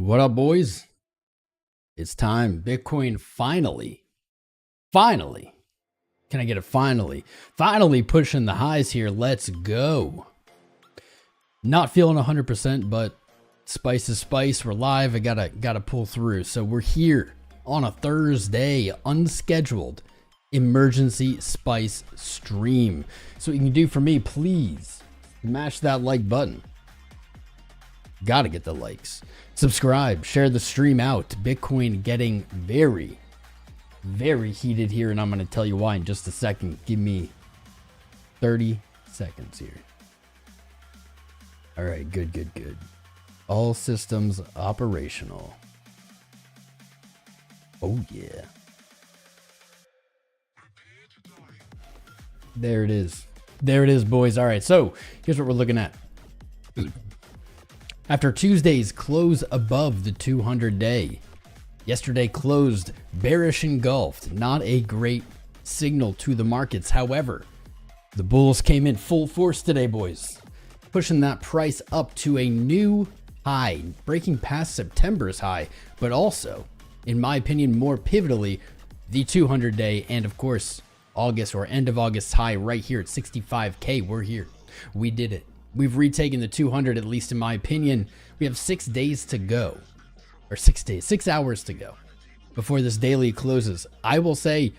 What up, boys? It's time. Bitcoin finally, can I get it finally pushing the highs here. Let's go. Not feeling 100%, but spice is spice. We're live. I gotta pull through. So we're here on a Thursday, unscheduled emergency spice stream. So what you can do for me, please smash that like button. Gotta get the likes. Subscribe, share the stream out. Bitcoin getting very, very heated here, and I'm going to tell you why in just a second. Give me 30 seconds here. All right, good. All systems operational. Oh, yeah. There it is. There it is, boys. All right, so here's what we're looking at. After Tuesday's close above the 200-day, yesterday closed bearish engulfed. Not a great signal to the markets. However, the bulls came in full force today, boys, pushing that price up to a new high, breaking past September's high, but also, in my opinion, more pivotally, the 200-day and, of course, August or end of August high right here at 65K. We're here. We did it. We've retaken the 200, at least in my opinion. We have 6 days to go, or 6 hours to go before this daily closes. I will say,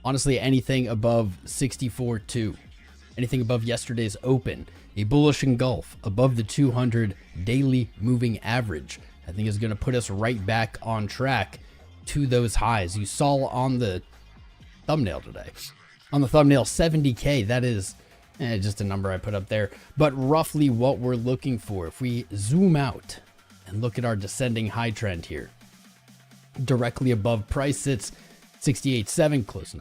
honestly, anything above 64.2, anything above yesterday's open, a bullish engulf above the 200 daily moving average, I think is going to put us right back on track to those highs. You saw on the thumbnail today, on the thumbnail, 70K, that is just a number I put up there, but roughly what we're looking for. If we zoom out and look at our descending high trend here, directly above price sits 68.7, close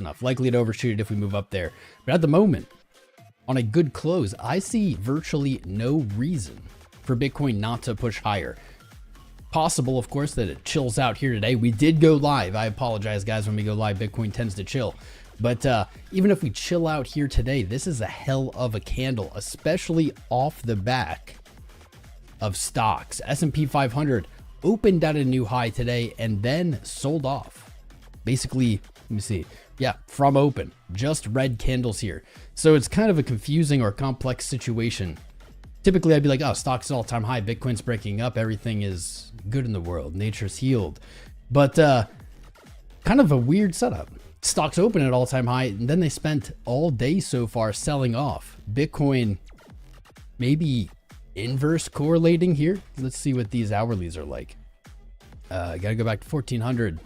enough, likely to overshoot it if we move up there. But at the moment, on a good close, I see virtually no reason for Bitcoin not to push higher. Possible, of course, that it chills out here today. We did go live. I apologize, guys. When we go live, Bitcoin tends to chill. But even if we chill out here today, this is a hell of a candle, especially off the back of stocks. S&P 500 opened at a new high today and then sold off. Basically, let me see. Yeah, from open, just red candles here. So it's kind of a confusing or complex situation. Typically, I'd be like, oh, stock's all-time high, Bitcoin's breaking up, everything is good in the world, nature's healed. But kind of a weird setup. Stocks open at all-time high, and then they spent all day so far selling off. Bitcoin maybe inverse correlating here. Let's see what these hourlies are like. Gotta go back to 1400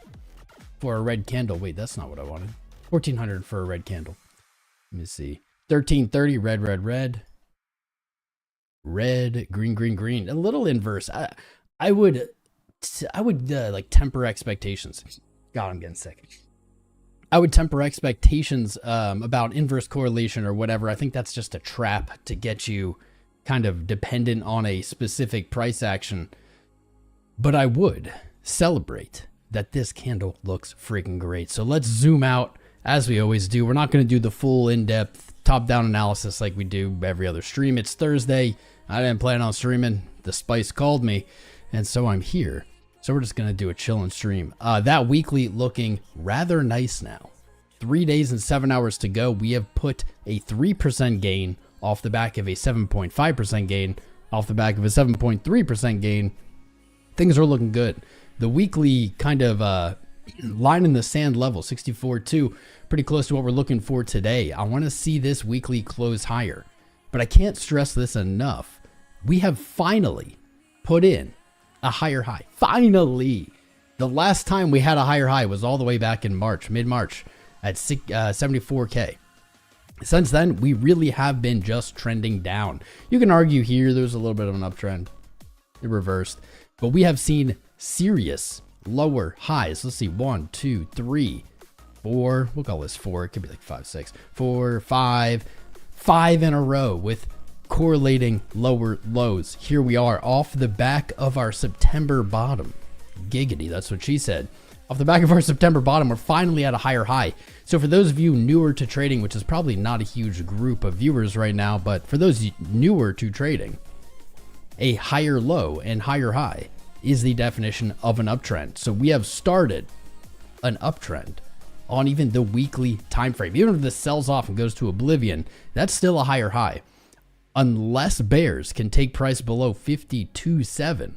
for a red candle. Wait, that's not what I wanted. 1400 for a red candle. Let me see. 1330, red, green. A little inverse. I would like temper expectations. God, I'm getting sick. I would temper expectations about inverse correlation or whatever. I think that's just a trap to get you kind of dependent on a specific price action. But I would celebrate that this candle looks freaking great. So let's zoom out as we always do. We're not going to do the full in-depth top-down analysis like we do every other stream. It's Thursday. I didn't plan on streaming. The spice called me, and so I'm here. So we're just going to do a chill and stream. That weekly looking rather nice now. 3 days and 7 hours to go. We have put a 3% gain off the back of a 7.5% gain, off the back of a 7.3% gain. Things are looking good. The weekly kind of line in the sand level, 64.2, pretty close to what we're looking for today. I want to see this weekly close higher. But I can't stress this enough. We have finally put in a higher high. Finally. The last time we had a higher high was all the way back in March, mid-March at 74K. Since then, we really have been just trending down. You can argue here there's a little bit of an uptrend. It reversed. But we have seen serious lower highs. Let's see. 1, 2, 3, 4. We'll call this 4. It could be like 5, 6, 4, 5. 5 in a row with correlating lower lows. Here we are off the back of our September bottom. Giggity, that's what she said. Off the back of our September bottom, we're finally at a higher high. So for those of you newer to trading, which is probably not a huge group of viewers right now, but for those newer to trading, a higher low and higher high is the definition of an uptrend. So we have started an uptrend on even the weekly time frame. Even if this sells off and goes to oblivion, that's still a higher high. Unless bears can take price below 52.7,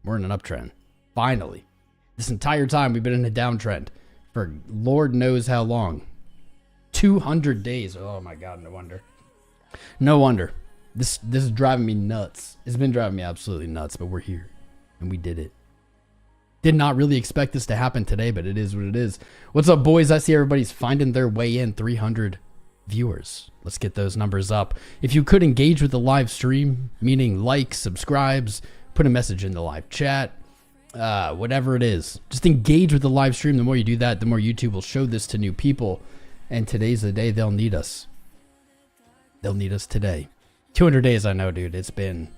we're in an uptrend. Finally. This entire time we've been in a downtrend for Lord knows how long. 200 days. Oh my God, no wonder. No wonder. This is driving me nuts. It's been driving me absolutely nuts, but we're here and we did it. Did not really expect this to happen today, but it is what it is. What's up, boys? I see everybody's finding their way in. 300 viewers. Let's get those numbers up. If you could engage with the live stream, meaning like, subscribes, put a message in the live chat, whatever it is, just engage with the live stream. The more you do that, the more YouTube will show this to new people. And today's the day they'll need us. They'll need us today. 200 days, I know, dude. It's been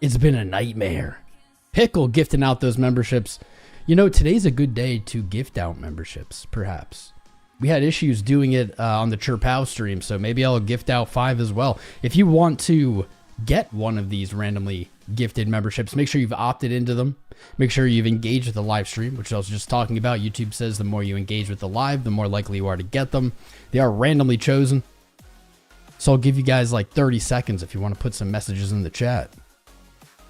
a nightmare. Pickle gifting out those memberships. You know, today's a good day to gift out memberships, perhaps. We had issues doing it on the 𝐒𝐴 stream, so maybe I'll gift out 5 as well. If you want to get one of these randomly gifted memberships, make sure you've opted into them. Make sure you've engaged with the live stream, which I was just talking about. YouTube says the more you engage with the live, the more likely you are to get them. They are randomly chosen. So I'll give you guys like 30 seconds if you want to put some messages in the chat.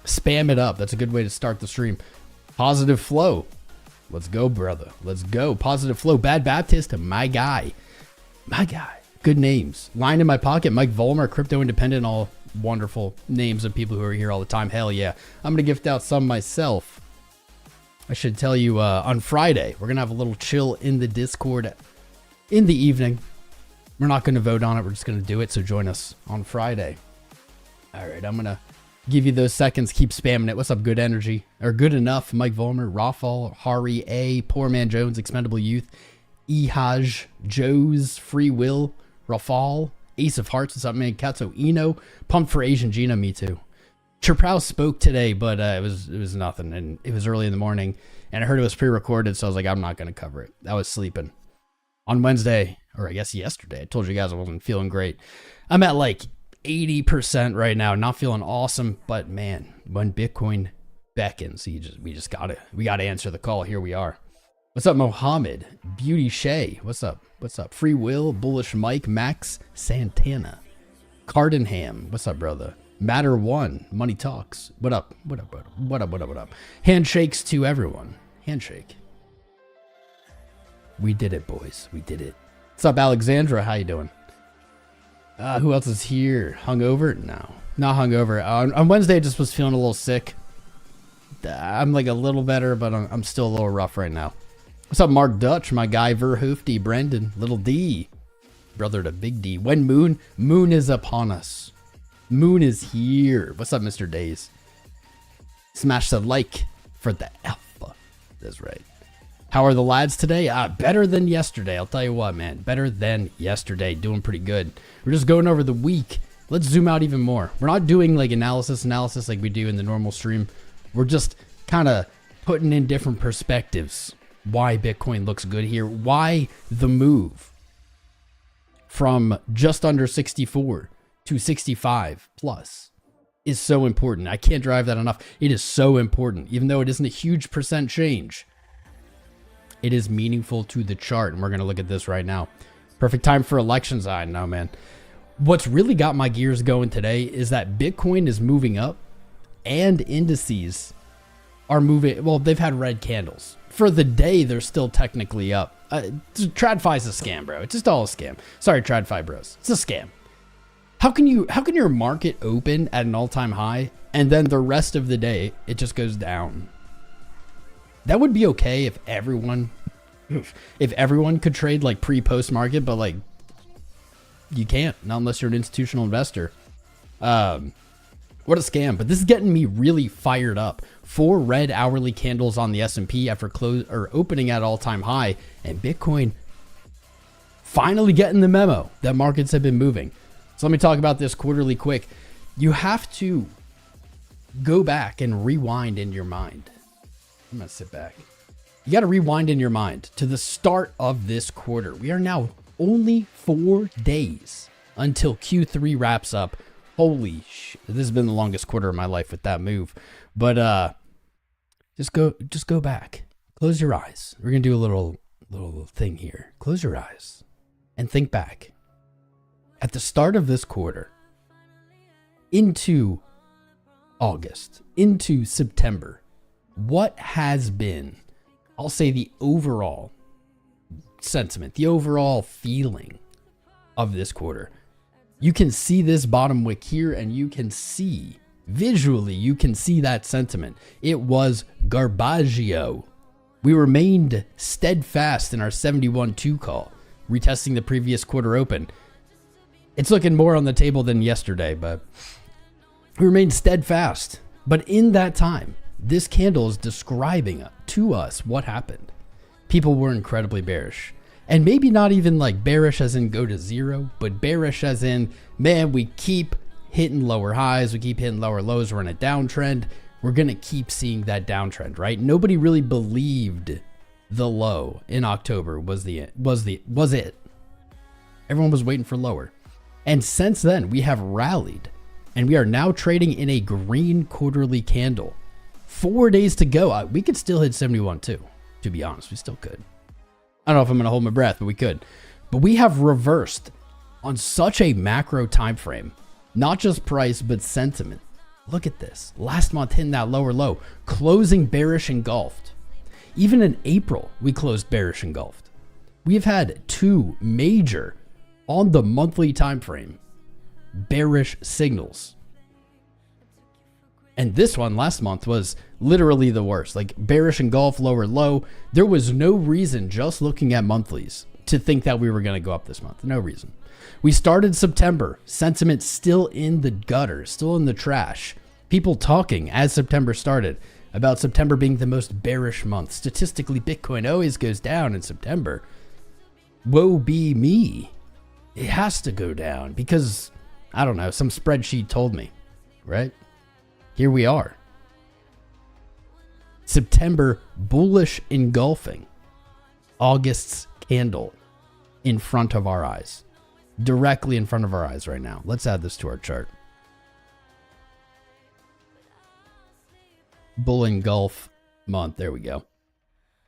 Spam it up. That's a good way to start the stream. Positive Flow. Let's go, brother. Let's go. Positive Flow. Bad Baptist. My guy. My guy. Good names. Line in my pocket. Mike Volmer. Crypto Independent. All wonderful names of people who are here all the time. Hell yeah. I'm going to gift out some myself. I should tell you on Friday, we're going to have a little chill in the Discord in the evening. We're not going to vote on it. We're just going to do it. So join us on Friday. All right. I'm going to give you those seconds. Keep spamming it. What's up, Good Energy? Or Good Enough. Mike Volmer, Rafal, Hari A, Poor Man Jones, Expendable Youth, 𝐒𝐈𝐆𝐍, Joe's, Free Will, Rafal, Ace of Hearts, what's up, man? 𝐂𝐡 𝐚𝐫𝐿, Pumped for Asian Gina, me too. 𝐒𝐴 spoke today, but it was nothing, and it was early in the morning, and I heard it was pre-recorded, so I was like, I'm not going to cover it. I was sleeping. On Wednesday, or I guess yesterday, I told you guys I wasn't feeling great. I'm at like 80% right now, not feeling awesome, but man, when Bitcoin beckons, we gotta answer the call. Here we are. What's up, Mohammed? Beauty Shay. What's up? What's up? Free Will, Bullish Mike, Max Santana, Cardenham. What's up, brother? Matter One, Money Talks. What up? What up? What up? What up? What up? What up? Handshakes to everyone. Handshake. We did it, boys. We did it. What's up, Alexandra? How you doing? Who else is here? Hungover? No, not hungover. On Wednesday, I just was feeling a little sick. I'm like a little better, but I'm still a little rough right now. What's up, Mark Dutch? My guy, Verhoofdy, Brendan, Little D, brother to Big D. When Moon is upon us. Moon is here. What's up, Mr. Days? Smash the like for the alpha. That's right. How are the lads today? Better than yesterday. I'll tell you what, man. Better than yesterday. Doing pretty good. We're just going over the week. Let's zoom out even more. We're not doing like analysis like we do in the normal stream. We're just kind of putting in different perspectives. Why Bitcoin looks good here. Why the move from just under 64 to 65 plus is so important. I can't drive that enough. It is so important. Even though it isn't a huge percent change, it is meaningful to the chart. And we're going to look at this right now. Perfect time for elections. I know, man. What's really got my gears going today is that Bitcoin is moving up and indices are moving. Well, they've had red candles. For the day, they're still technically up. TradFi's a scam, bro. It's just all a scam. Sorry, TradFi bros. It's a scam. How can your market open at an all-time high and then the rest of the day, it just goes down? That would be okay if everyone could trade like pre-post market, but like you can't, not unless you're an institutional investor. What a scam. But this is getting me really fired up. 4 red hourly candles on the S&P after opening at all-time high, and Bitcoin finally getting the memo that markets have been moving. So let me talk about this quarterly quick. You have to go back and rewind in your mind. I'm going to sit back. You got to rewind in your mind to the start of this quarter. We are now only 4 days until Q3 wraps up. Holy shit. This has been the longest quarter of my life with that move. But Just go back. Close your eyes. We're going to do a little thing here. Close your eyes and think back. At the start of this quarter, into August, into September, what has been, I'll say, the overall sentiment, the overall feeling of this quarter? You can see this bottom wick here, and you can see, visually, you can see that sentiment. It was 𝐒𝐈𝐆𝐍. We remained steadfast in our 71-2 call, retesting the previous quarter open. It's looking more on the table than yesterday, but we remained steadfast. But in that time, this candle is describing to us what happened. People were incredibly bearish. And maybe not even like bearish as in go to zero, but bearish as in, man, we keep hitting lower highs, we keep hitting lower lows, we're in a downtrend. We're going to keep seeing that downtrend, right? Nobody really believed the low in October was it. Everyone was waiting for lower. And since then, we have rallied, and we are now trading in a green quarterly candle. 4 days to go. We could still hit 71-2, to be honest. We still could. I don't know if I'm going to hold my breath, but we could. But we have reversed on such a macro time frame, not just price, but sentiment. Look at this. Last month hitting that lower low, closing bearish engulfed. Even in April, we closed bearish engulfed. We've had two major, on the monthly time frame, bearish signals. And this one last month was literally the worst. Like bearish engulf, lower low. There was no reason, just looking at monthlies, to think that we were going to go up this month. No reason. We started September, sentiment still in the gutter, still in the trash. People talking as September started about September being the most bearish month. Statistically, Bitcoin always goes down in September. Woe be me. It has to go down because, I don't know, some spreadsheet told me, right? Here we are. September bullish engulfing. August's candle in front of our eyes. Directly in front of our eyes right now. Let's add this to our chart. Bull engulf month. There we go.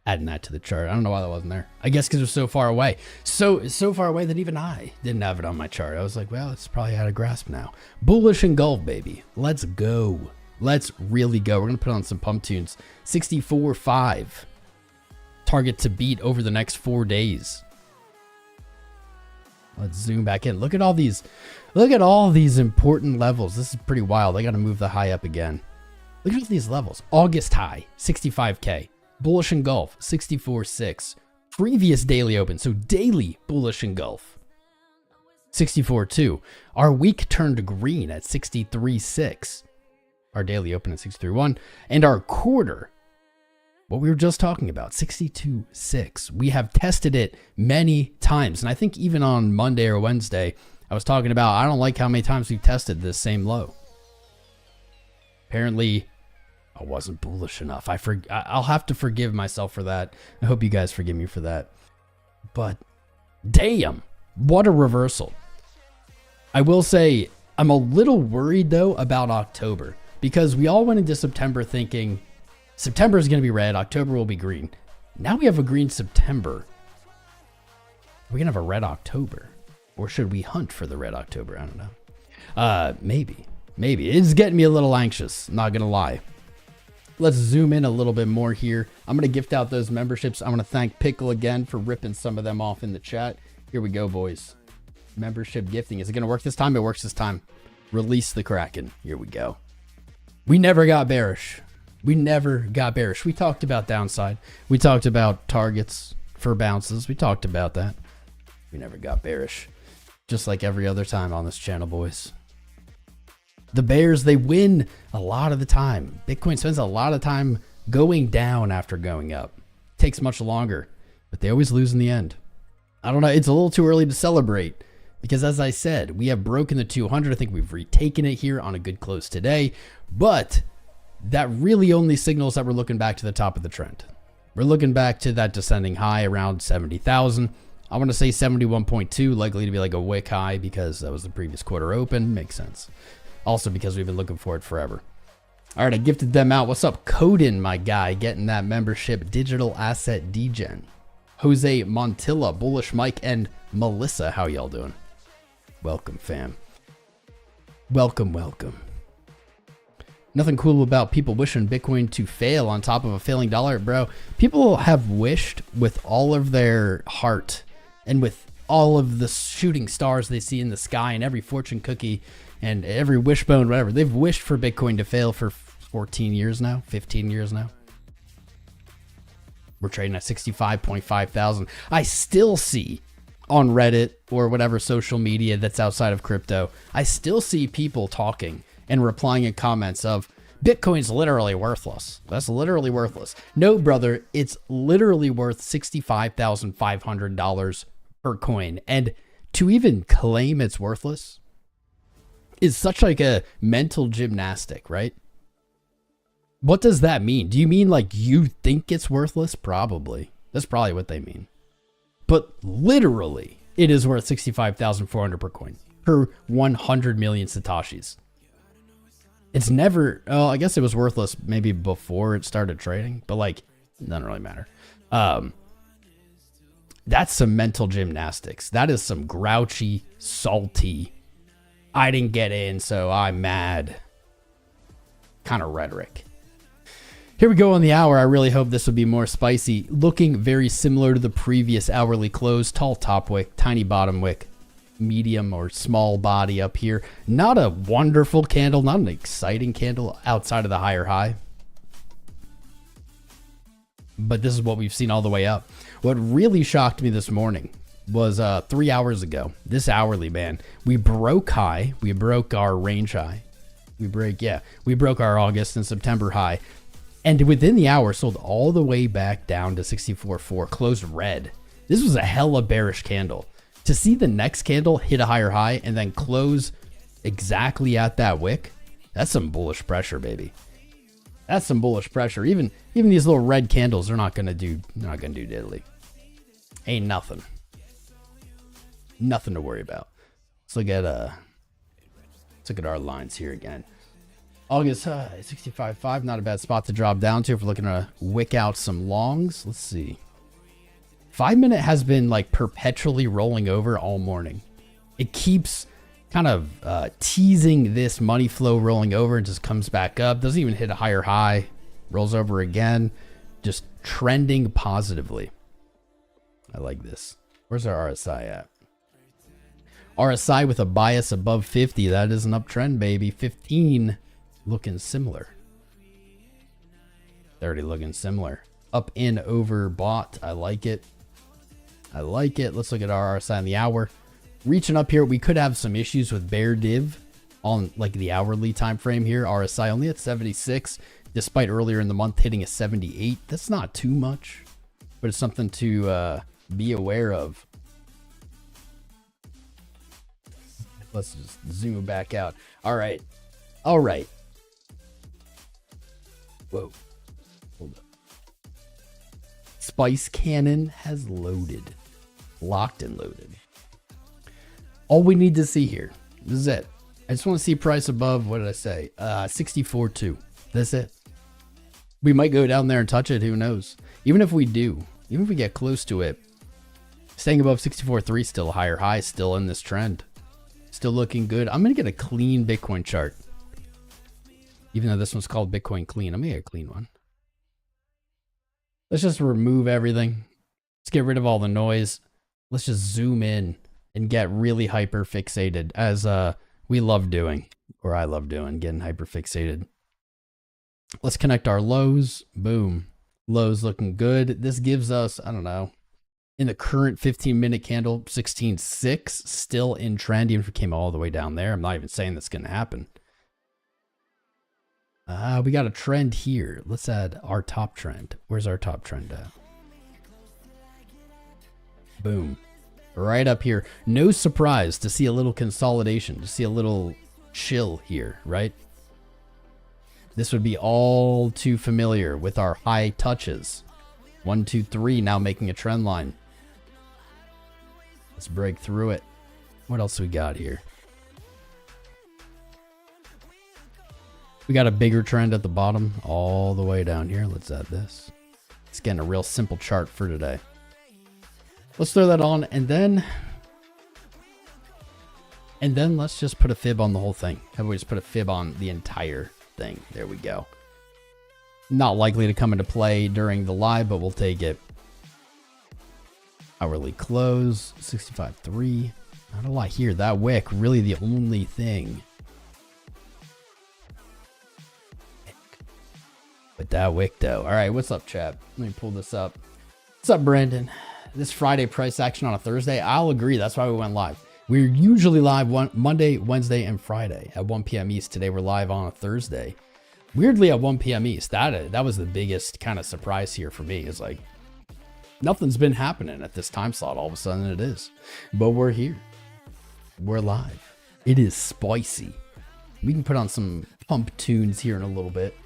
Adding that to the chart. I don't know why that wasn't there. I guess because it was so far away. So far away that even I didn't have it on my chart. I was like, well, it's probably out of grasp now. Bullish engulf, baby. Let's go. Let's really go. We're going to put on some pump tunes. 64.5. Target to beat over the next 4 days. Let's zoom back in. Look at all these important levels. This is pretty wild. I got to move the high up again. Look at all these levels. August high, 65K. Bullish engulf, 64.6. Previous daily open, so daily bullish engulf, 64.2. Our week turned green at 63.6. Our daily open at 63.1. And our quarter, what we were just talking about, 62.6. We have tested it many times. And I think even on Monday or Wednesday, I was talking about, I don't like how many times we've tested this same low. Apparently, I wasn't bullish enough. I'll have to forgive myself for that. I hope you guys forgive me for that. But damn, what a reversal. I will say I'm a little worried though about October because we all went into September thinking September is going to be red, October will be green. Now we have a green September. Are we going to have a red October? Or should we hunt for the red October? I don't know. Maybe. It's getting me a little anxious, not going to lie. Let's zoom in a little bit more here. I'm going to gift out those memberships. I'm going to thank Pickle again for ripping some of them off in the chat. Here we go, boys. Membership gifting. Is it going to work this time? It works this time. Release the Kraken. Here we go. We never got bearish. We talked about downside. We talked about targets for bounces. We talked about that. We never got bearish. Just like every other time on this channel, boys. The bears, they win a lot of the time. Bitcoin spends a lot of time going down after going up. Takes much longer, but they always lose in the end. I don't know. It's a little too early to celebrate because, as I said, we have broken the 200. I think we've retaken it here on a good close today, but that really only signals that we're looking back to the top of the trend. We're looking back to that descending high around 70,000. I want to say 71.2, likely to be like a wick high because that was the previous quarter open. Makes sense. Also because we've been looking for it forever. All right, I gifted them out. What's up, Coden, my guy, getting that membership. Digital Asset Degen. Jose Montilla, Bullish Mike, and Melissa. How y'all doing? Welcome, fam. Welcome, welcome. Nothing cool about people wishing Bitcoin to fail on top of a failing dollar, bro. People have wished with all of their heart and with all of the shooting stars they see in the sky and every fortune cookie and every wishbone, whatever. They've wished for Bitcoin to fail for 14 years now, 15 years now. We're trading at 65.5 thousand. I still see on Reddit or whatever social media that's outside of crypto, I still see people talking and replying in comments of Bitcoin's literally worthless. That's literally worthless. No, brother, it's literally worth $65,500 per coin. And to even claim it's worthless is such like a mental gymnastic, right? What does that mean? Do you mean like you think it's worthless? Probably. That's probably what they mean. But literally, it is worth $65,400 per coin, per 100 million Satoshis. It's never, oh, I guess it was worthless maybe before it started trading, but like, it doesn't really matter. That's some mental gymnastics. That is some grouchy, salty, I didn't get in, so I'm mad kind of rhetoric. Here we go on the hour. I really hope this will be more spicy. Looking very similar to the previous hourly close. Tall top wick, tiny bottom wick. Medium or small body up here. Not a wonderful candle, not an exciting candle outside of the higher high. But this is what we've seen all the way up. What really shocked me this morning was 3 hours ago. This hourly, man, we broke high. We broke our range high. We broke our August and September high. And within the hour, sold all the way back down to 64.4, closed red. This was a hella bearish candle. To see the next candle hit a higher high and then close exactly at that wick, that's some bullish pressure, baby. That's some bullish pressure. Even these little red candles, they're not gonna do diddly. Ain't nothing. Nothing to worry about. Let's look at our lines here again. August 65.5, not a bad spot to drop down to if we're looking to wick out some longs. Let's see. 5 minute has been like perpetually rolling over all morning. It keeps kind of teasing this money flow rolling over and just comes back up. Doesn't even hit a higher high. Rolls over again. Just trending positively. I like this. Where's our RSI at? RSI with a bias above 50. That is an uptrend, baby. 15 looking similar. 30 looking similar. Up in over bought. I like it. I like it. Let's look at our RSI on the hour. Reaching up here, we could have some issues with bear div on like the hourly time frame here. RSI only at 76, despite earlier in the month hitting a 78. That's not too much, but it's something to be aware of. Let's just zoom back out. All right. All right. Whoa. Hold up. Spice Cannon has loaded. Locked and loaded. All we need to see here. This is it. I just want to see price above, what did I say? 64.2. That's it. We might go down there and touch it. Who knows? Even if we do, even if we get close to it, staying above 64.3, still a higher high, still in this trend. Still looking good. I'm going to get a clean Bitcoin chart. Even though this one's called Bitcoin Clean. I'm going to get a clean one. Let's just remove everything. Let's get rid of all the noise. Let's just zoom in and get really hyper fixated, as we love doing, or I love doing, getting hyper fixated. Let's connect our lows. Boom. Lows looking good. This gives us, I don't know, in the current 15-minute candle, 16.6, still in trend, even if it came all the way down there. I'm not even saying that's going to happen. We got a trend here. Let's add our top trend. Where's our top trend at? Boom. Right up here. No surprise to see a little consolidation, to see a little chill here, right? This would be all too familiar with our high touches. 1, 2, 3, now making a trend line. Let's break through it. What else we got here? We got a bigger trend at the bottom all the way down here. Let's add this. It's getting a real simple chart for today. Let's throw that on, and then let's just put a fib on the whole thing. How about we just put a fib on the entire thing? There we go. Not likely to come into play during the live, but we'll take it. Hourly close, 65.3. Not a lot here. That wick, really the only thing. But that wick, though. All right, what's up, chat? Let me pull this up. What's up, Brandon? This Friday price action on a Thursday? I'll agree. That's why we went live. We're usually live Monday, Wednesday, and Friday at 1 p.m. East. Today we're live on a Thursday. Weirdly at 1 p.m. East. That was the biggest kind of surprise here for me. It's like nothing's been happening at this time slot. All of a sudden it is. But we're here. We're live. It is spicy. We can put on some pump tunes here in a little bit.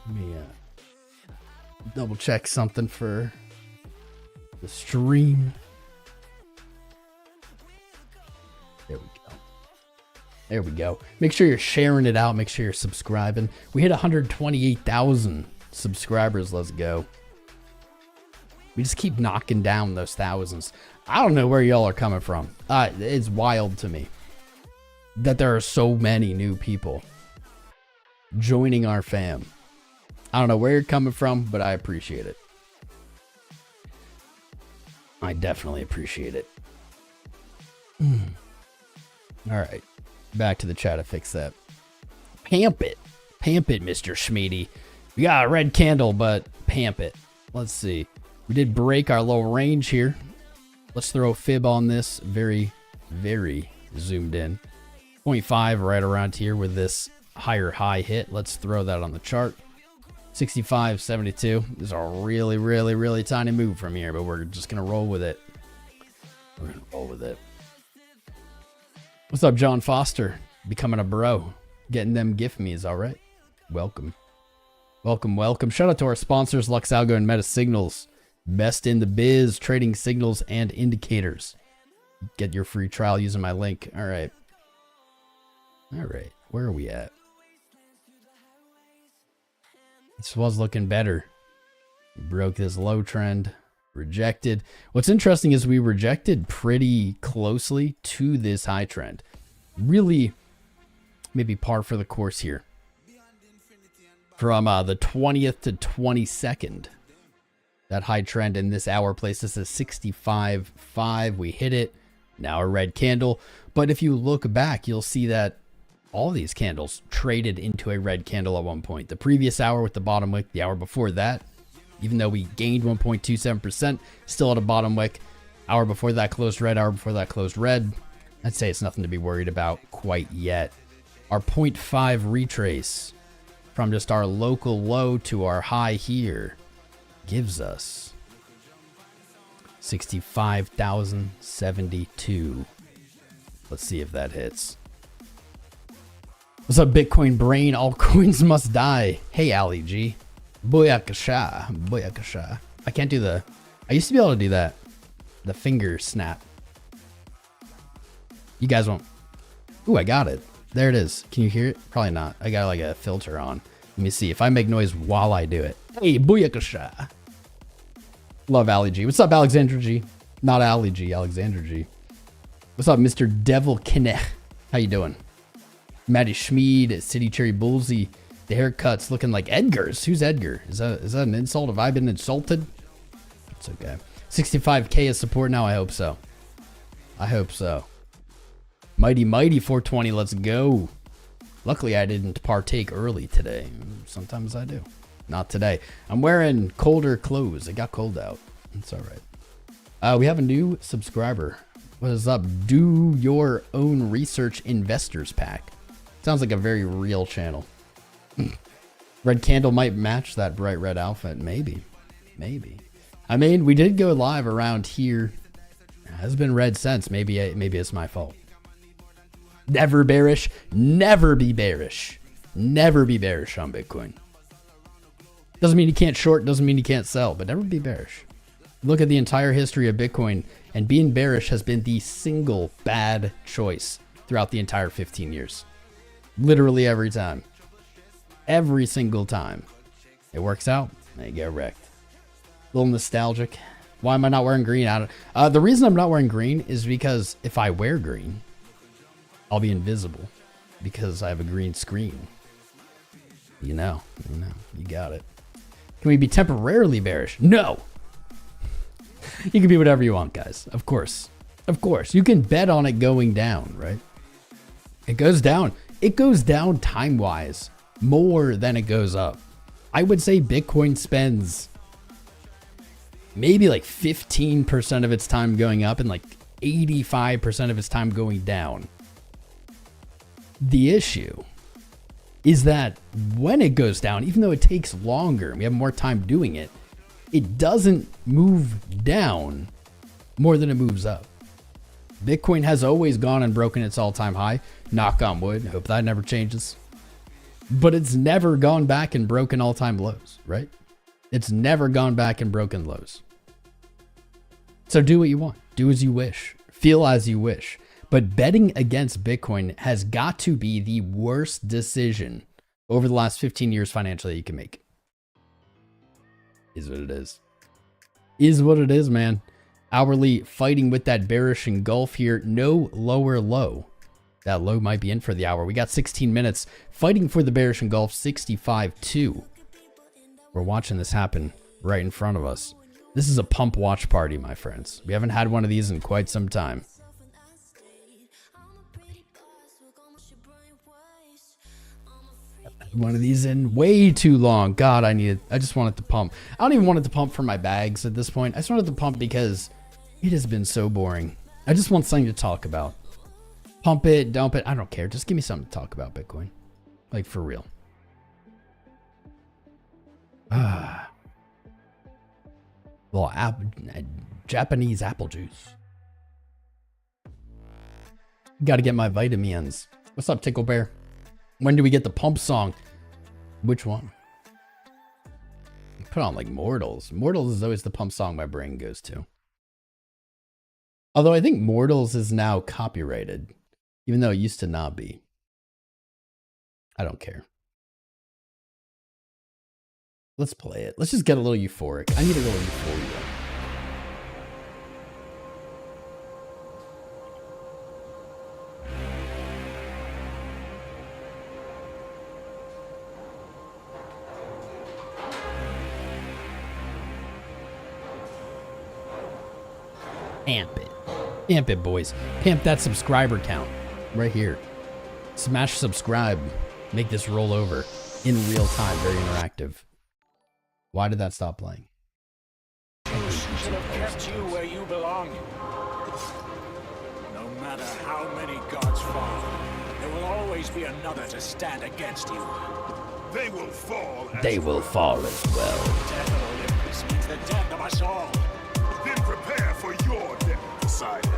Let me double check something for the stream. There we go. There we go. Make sure you're sharing it out. Make sure you're subscribing. We hit 128,000 subscribers. Let's go. We just keep knocking down those thousands. I don't know where y'all are coming from. It's wild to me that there are so many new people joining our fam. I don't know where you're coming from, but I appreciate it. I definitely appreciate it. All right. Back to the chat to fix that. Pamp it. Pamp it, Mr. Schmeedy. We got a red candle, but pamp it. Let's see. We did break our low range here. Let's throw a fib on this. Very, very zoomed in. 0.5 right around here with this higher high hit. Let's throw that on the chart. 65.72. This is a really, really, really tiny move from here, but we're just going to roll with it. We're going to roll with it. What's up, John Foster? Becoming a bro. Getting them gift me's, all right. Welcome. Welcome, welcome. Shout out to our sponsors, 𝐂𝐴LGO and Meta Signals. Best in the biz, trading signals and indicators. Get your free trial using my link. All right. All right. Where are we at? This was looking better. Broke this low trend. Rejected. What's interesting is we rejected pretty closely to this high trend. Really, maybe par for the course here. From the 20th to 22nd. That high trend in this hour place. This is 65.5. We hit it. Now a red candle. But if you look back, you'll see that all these candles traded into a red candle at one point. The previous hour with the bottom wick, the hour before that, even though we gained 1.27%, still at a bottom wick. Hour before that closed red, hour before that closed red. I'd say it's nothing to be worried about quite yet. Our 0.5 retrace from just our local low to our high here gives us 65,072. Let's see if that hits. What's up, Bitcoin brain? All coins must die. Hey, 𝐂𝐴LG𝐶. 𝐒𝐈𝐆𝐍. 𝐒𝐈𝐆𝐍. I can't do the... I used to be able to do that. The finger snap. You guys won't... Ooh, I got it. There it is. Can you hear it? Probably not. I got like a filter on. Let me see if I make noise while I do it. Hey, 𝐒𝐈𝐆𝐍. Love 𝐂𝐴LG𝐶. What's up, Alexander G? Not 𝐂𝐴LG𝐶, Alexander G. What's up, Mr. Devil Kinech? How you doing? Maddie Schmeed, City Cherry Bullsy. The haircut's looking like Edgar's. Who's Edgar? Is that an insult? Have I been insulted? It's okay. 65K is support now. I hope so. I hope so. Mighty 420. Let's go. Luckily, I didn't partake early today. Sometimes I do. Not today. I'm wearing colder clothes. It got cold out. It's all right. We have a new subscriber. What is up? Do your own research investors pack. Sounds like a very real channel. Red candle might match that bright red outfit. Maybe. Maybe. I mean, we did go live around here. It has been red since. Maybe it's my fault. Never bearish. Never be bearish. Never be bearish on Bitcoin. Doesn't mean you can't short. Doesn't mean you can't sell. But never be bearish. Look at the entire history of Bitcoin. And being bearish has been the single bad choice throughout the entire 15 years. Literally every time. Every single time. It works out, they get wrecked. A little nostalgic. Why am I not wearing green? The reason I'm not wearing green is because if I wear green, I'll be invisible because I have a green screen. You know, you got it. Can we be temporarily bearish? No. You can be whatever you want, guys. Of course. Of course. You can bet on it going down, right? It goes down. It goes down time-wise more than it goes up. I would say Bitcoin spends maybe like 15% of its time going up and like 85% of its time going down. The issue is that when it goes down, even though it takes longer and we have more time doing it, it doesn't move down more than it moves up. Bitcoin has always gone and broken its all-time high. Knock on wood. Hope that never changes. But it's never gone back and broken all-time lows, right? It's never gone back and broken lows. So do what you want. Do as you wish. Feel as you wish. But betting against Bitcoin has got to be the worst decision over the last 15 years financially you can make. Is what it is. Is what it is, man. Hourly fighting with that bearish engulf here. No lower low. That low might be in for the hour. We got 16 minutes fighting for the bearish engulf, 65.2. We're watching this happen right in front of us. This is a pump watch party, my friends. We haven't had one of these in quite some time. One of these in way too long. God, I just want it to pump. I don't even want it to pump for my bags at this point. I just want it to pump because it has been so boring. I just want something to talk about. Pump it, dump it. I don't care. Just give me something to talk about, Bitcoin. Like, for real. Little Japanese apple juice. Got to get my vitamins. What's up, Tickle Bear? When do we get the pump song? Which one? Put on like Mortals. Mortals is always the pump song my brain goes to. Although I think Mortals is now copyrighted, even though it used to not be. I don't care. Let's play it. Let's just get a little euphoric. I need a little euphoria. Pamp it. Pamp it, boys. Pamp that subscriber count right here. Smash subscribe. Make this roll over in real time. Very interactive. Why did that stop playing? Should have kept you where you belong. No matter how many gods fall, there will always be another to stand against you. They will fall. They will fall as well. Death of Olympus means the death of us all. Then prepare for your death, Poseidon.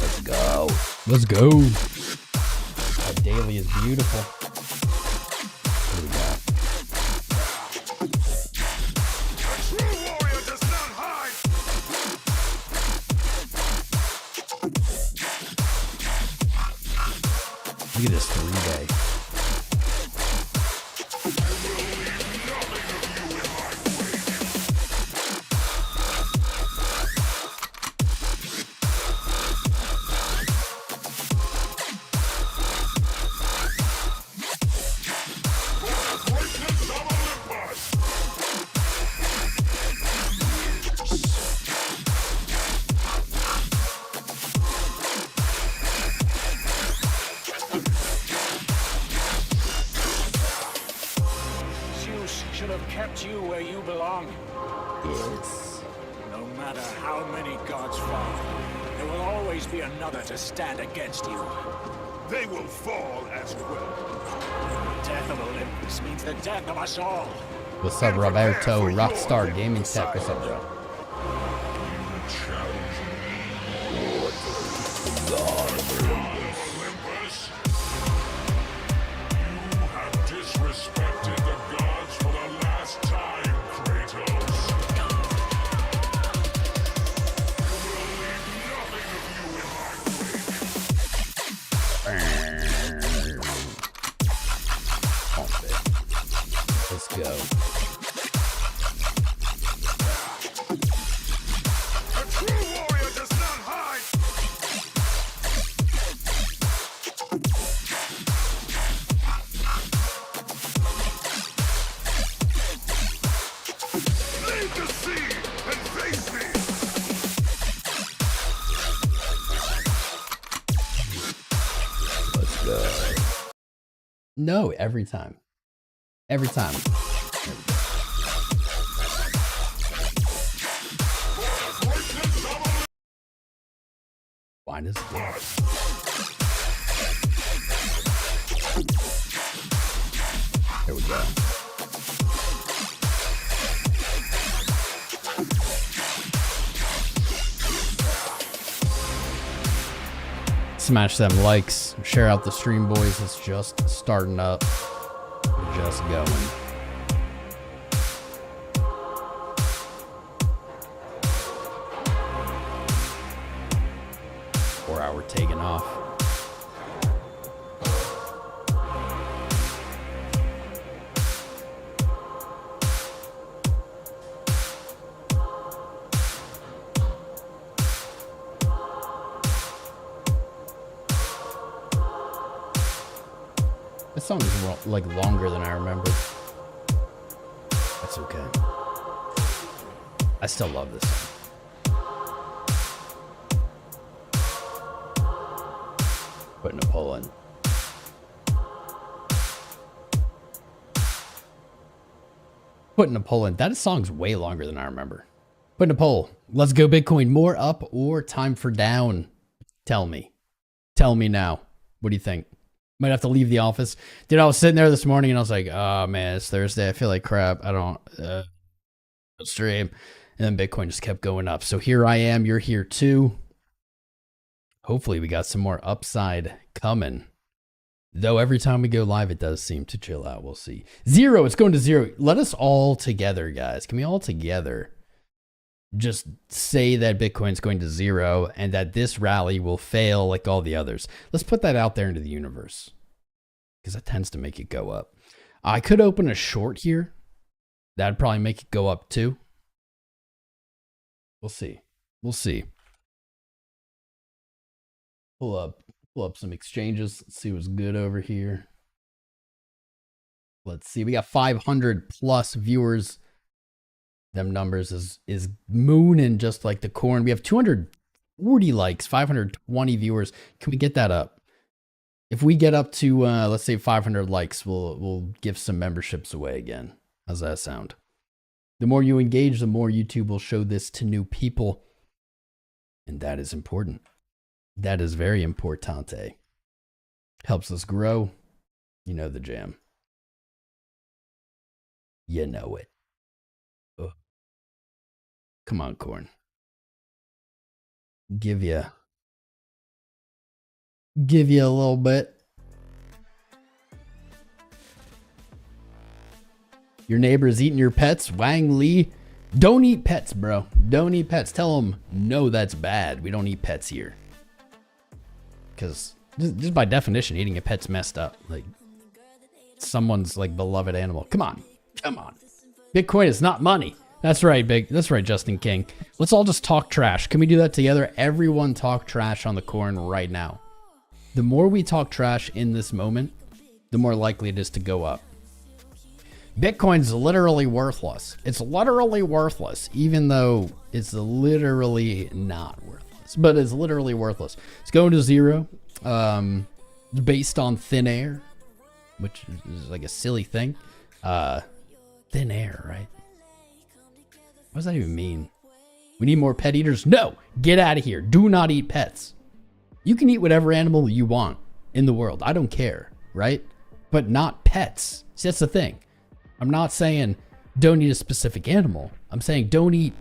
Let's go. Let's go. That daily is beautiful. What do we got? A true warrior does not hide. Look at this 3-day. Should have kept you where you belong. Yes. No matter how many gods fall, there will always be another to stand against you. They will fall as well. Death of Olympus means the death of us all. What's up, Roberto? Rockstar Gaming Tech. What's up, bro? Olympus, you have disrespected the gods for the last time, Kratos. No, every time. Every time. Why does it? There we go. Smash them likes, share out the stream, boys. It's just starting up. We're just going. We're taking off. This song is like longer than I remember. That's okay. I still love this song. Putting a poll in. Putting a poll in. That song's way longer than I remember. Putting a poll. Let's go Bitcoin. More up or time for down? Tell me. Tell me now. What do you think? Might have to leave the office. Dude, I was sitting there this morning and I was like, oh man, it's Thursday. I feel like crap. I don't stream. And then Bitcoin just kept going up. So here I am. You're here too. Hopefully we got some more upside coming. Though every time we go live, it does seem to chill out. We'll see. Zero, it's going to zero. Let us all together, guys. Can we all together just say that Bitcoin's going to zero and that this rally will fail like all the others? Let's put that out there into the universe because that tends to make it go up. I could open a short here. That'd probably make it go up too. We'll see. We'll see. Pull up some exchanges. Let's see what's good over here. Let's see. We got 500 plus viewers. Them numbers is mooning just like the corn. We have 240 likes, 520 viewers. Can we get that up? If we get up to let's say 500 likes, we'll give some memberships away again. How's that sound? The more you engage, the more YouTube will show this to new people. And that is important. That is very importante. Helps us grow. You know the jam. You know it. Ugh. Come on, corn. Give you a little bit. Your neighbor is eating your pets. Wang Lee. Don't eat pets, bro. Don't eat pets. Tell them, no, that's bad. We don't eat pets here. Because just by definition, eating a pet's messed up. Like someone's like beloved animal. Come on. Come on. Bitcoin is not money. That's right, That's right, Justin King. Let's all just talk trash. Can we do that together? Everyone talk trash on the corn right now. The more we talk trash in this moment, the more likely it is to go up. Bitcoin's literally worthless. It's literally worthless, even though it's literally not worthless. But it's literally worthless. It's going to zero, based on thin air, which is like a silly thing. Thin air, right? What does that even mean? We need more pet eaters? No! Get out of here. Do not eat pets. You can eat whatever animal you want in the world. I don't care, right? But not pets. See, that's the thing. I'm not saying don't eat a specific animal. I'm saying don't eat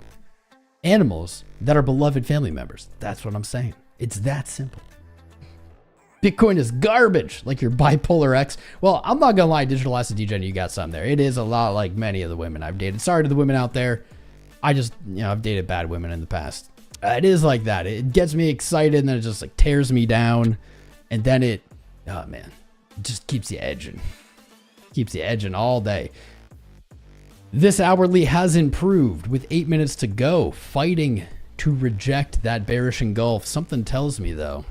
animals that are beloved family members. That's what I'm saying. It's that simple. Bitcoin is garbage, like your bipolar ex. Well, I'm not gonna lie, Digital Asset DJ, you got something there. It is a lot like many of the women I've dated. Sorry to the women out there. I just, I've dated bad women in the past. It is like that. It gets me excited and then it just like tears me down. And then it, oh man, it just keeps you edging. Keeps you edging all day. This hourly has improved with 8 minutes to go, fighting to reject that bearish engulf. Something tells me though.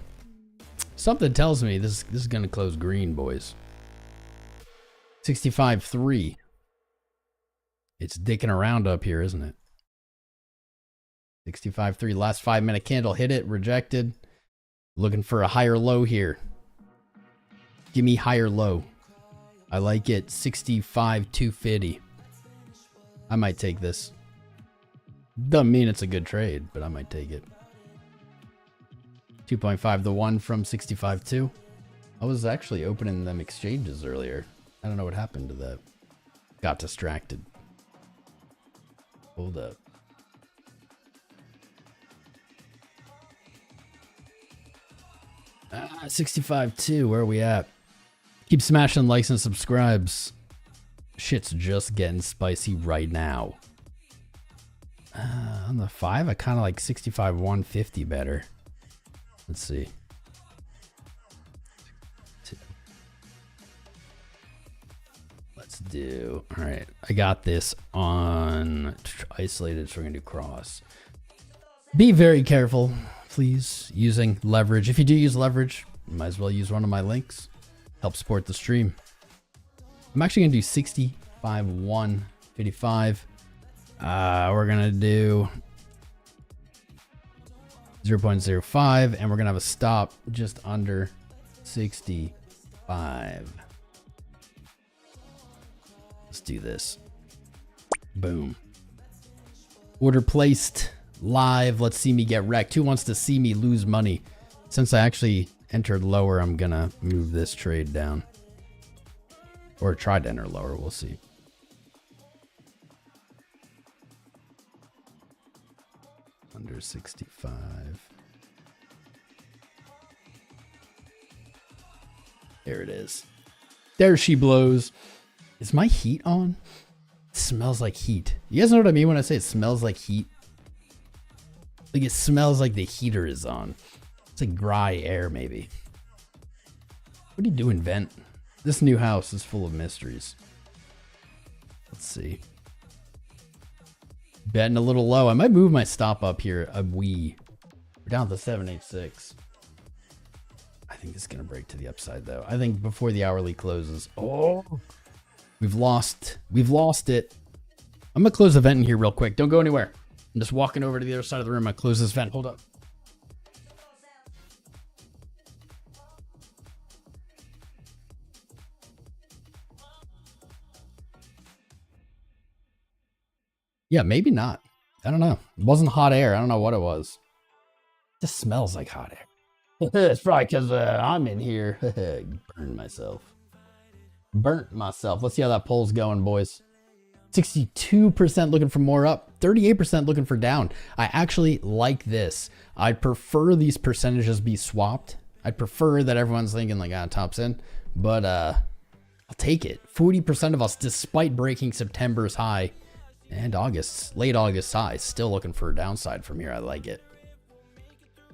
Something tells me this is going to close green, boys. 65.3. It's dicking around up here, isn't it? 65.3. Last 5 minute candle. Hit it. Rejected. Looking for a higher low here. Give me higher low. I like it. 65,250. I might take this. Doesn't mean it's a good trade, but I might take it. 2.5 to 1 from 65.2. I was actually opening them exchanges earlier. I don't know what happened to that. Got distracted. Hold up. Ah, 65.2. Where are we at? Keep smashing likes and subscribes. Shit's just getting spicy right now. On the 5, I kind of like 65,150 better. Let's see. Let's do. All right, I got this on isolated, so we're gonna do cross. Be very careful, please, using leverage. If you do use leverage, you might as well use one of my links. Help support the stream. I'm actually gonna do 65,155. We're gonna do 0.05, and we're gonna have a stop just under 65. Let's do this. Boom. Order placed. Live. Let's see me get wrecked. Who wants to see me lose money? Since I actually entered lower, I'm gonna move this trade down. Or try to enter lower. We'll see. Under 65. There it is. There she blows. Is my heat on? It smells like heat. You guys know what I mean when I say it smells like heat? Like it smells like the heater is on. It's like dry air maybe. What are you doing, Vent? This new house is full of mysteries. Let's see. Betting a little low. I might move my stop up here a wee. We're down to 786. I think it's gonna break to the upside though. I think before the hourly closes. Oh, we've lost it. I'm gonna close the vent in here real quick. Don't go anywhere. I'm just walking over to the other side of the room. I close this vent. Hold up. Yeah, maybe not. I don't know. It wasn't hot air. I don't know what it was. It just smells like hot air. It's probably because I'm in here. Burned myself. Burnt myself. Let's see how that poll's going, boys. 62% looking for more up. 38% looking for down. I actually like this. I'd prefer these percentages be swapped. I'd prefer that everyone's thinking like, top's in. But I'll take it. 40% of us, despite breaking September's high and late August high, still looking for a downside from here. I like it.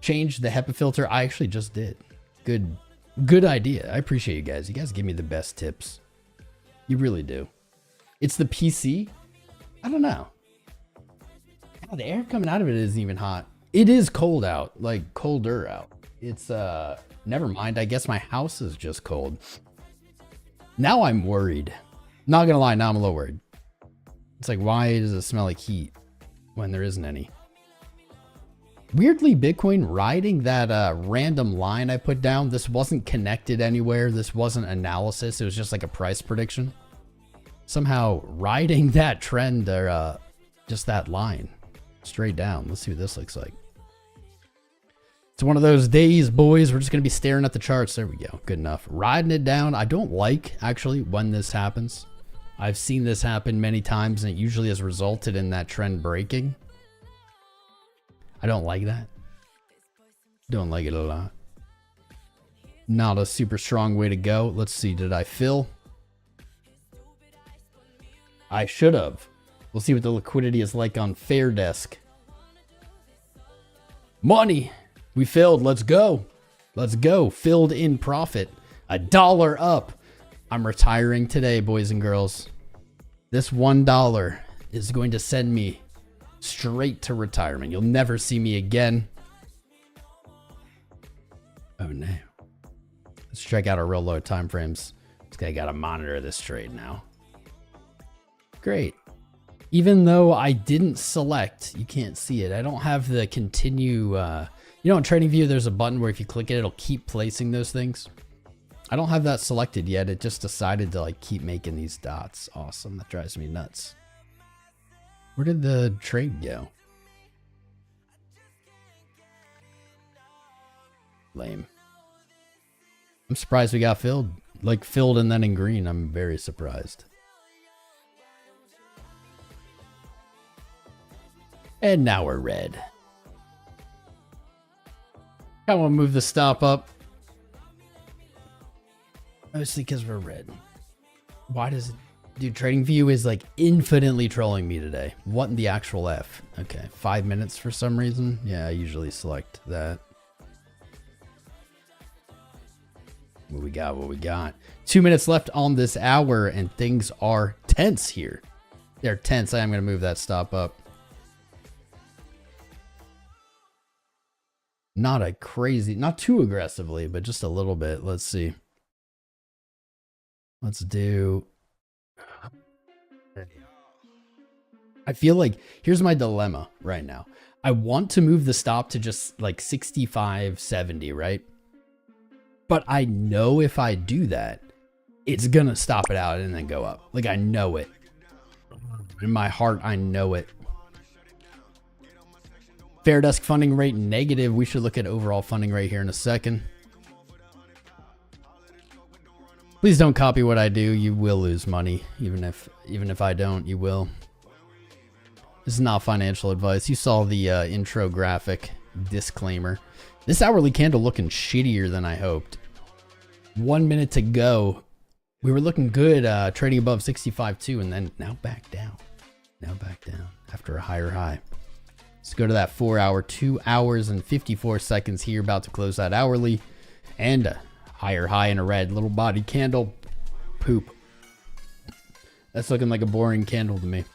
Change the HEPA filter. I actually just did. Good idea. I appreciate you guys. You guys give me the best tips. You really do. It's the PC. I don't know. God, the air coming out of it isn't even hot. It is cold out, like colder out. It's never mind. I guess my house is just cold. Now I'm worried. Not gonna lie, now I'm a little worried. It's like, why does it smell like heat when there isn't any? Weirdly, Bitcoin riding that random line I put down. This wasn't connected anywhere. This wasn't analysis. It was just like a price prediction. Somehow riding that trend or just that line straight down. Let's see what this looks like. It's one of those days, boys. We're just going to be staring at the charts. There we go. Good enough. Riding it down. I don't like, actually, when this happens. I've seen this happen many times, and it usually has resulted in that trend breaking. I don't like that. Don't like it a lot. Not a super strong way to go. Let's see. Did I fill? I should have. We'll see what the liquidity is like on Fair Desk. Money. We filled. Let's go. Let's go. Filled in profit. $1 up. I'm retiring today, boys and girls. This $1 is going to send me straight to retirement. You'll never see me again. Oh no. Let's check out our real low time frames. I gotta monitor this trade now. Great. Even though I didn't select, you can't see it. I don't have the continue. You know, in TradingView, there's a button where if you click it, it'll keep placing those things. I don't have that selected yet. It just decided to like keep making these dots. Awesome. That drives me nuts. Where did the trade go? Lame. I'm surprised we got filled. Like filled and then in green. I'm very surprised. And now we're red. I want to move the stop up. Mostly because we're red. Why does it... Dude, TradingView is like infinitely trolling me today. What in the actual F? Okay, 5 minutes for some reason. Yeah, I usually select that. What we got? What we got? 2 minutes left on this hour, and things are tense here. They're tense. I am going to move that stop up. Not a crazy, not too aggressively, but just a little bit. Let's see. Let's do... I feel like here's my dilemma right now. I want to move the stop to just like 65, 70, right? But I know if I do that, it's gonna stop it out and then go up. Like I know it. In my heart, I know it. Fair desk funding rate negative. We should look at overall funding rate here in a second. Please don't copy what I do. You will lose money. Even if I don't, you will. This is not financial advice. You saw the intro graphic disclaimer. This hourly candle looking shittier than I hoped. 1 minute to go. We were looking good, trading above 65.2, and then now back down. Now back down after a higher high. Let's go to that 4 hour, 2 hours and 54 seconds here. About to close that hourly. And a higher high in a red little body candle. Poop. That's looking like a boring candle to me.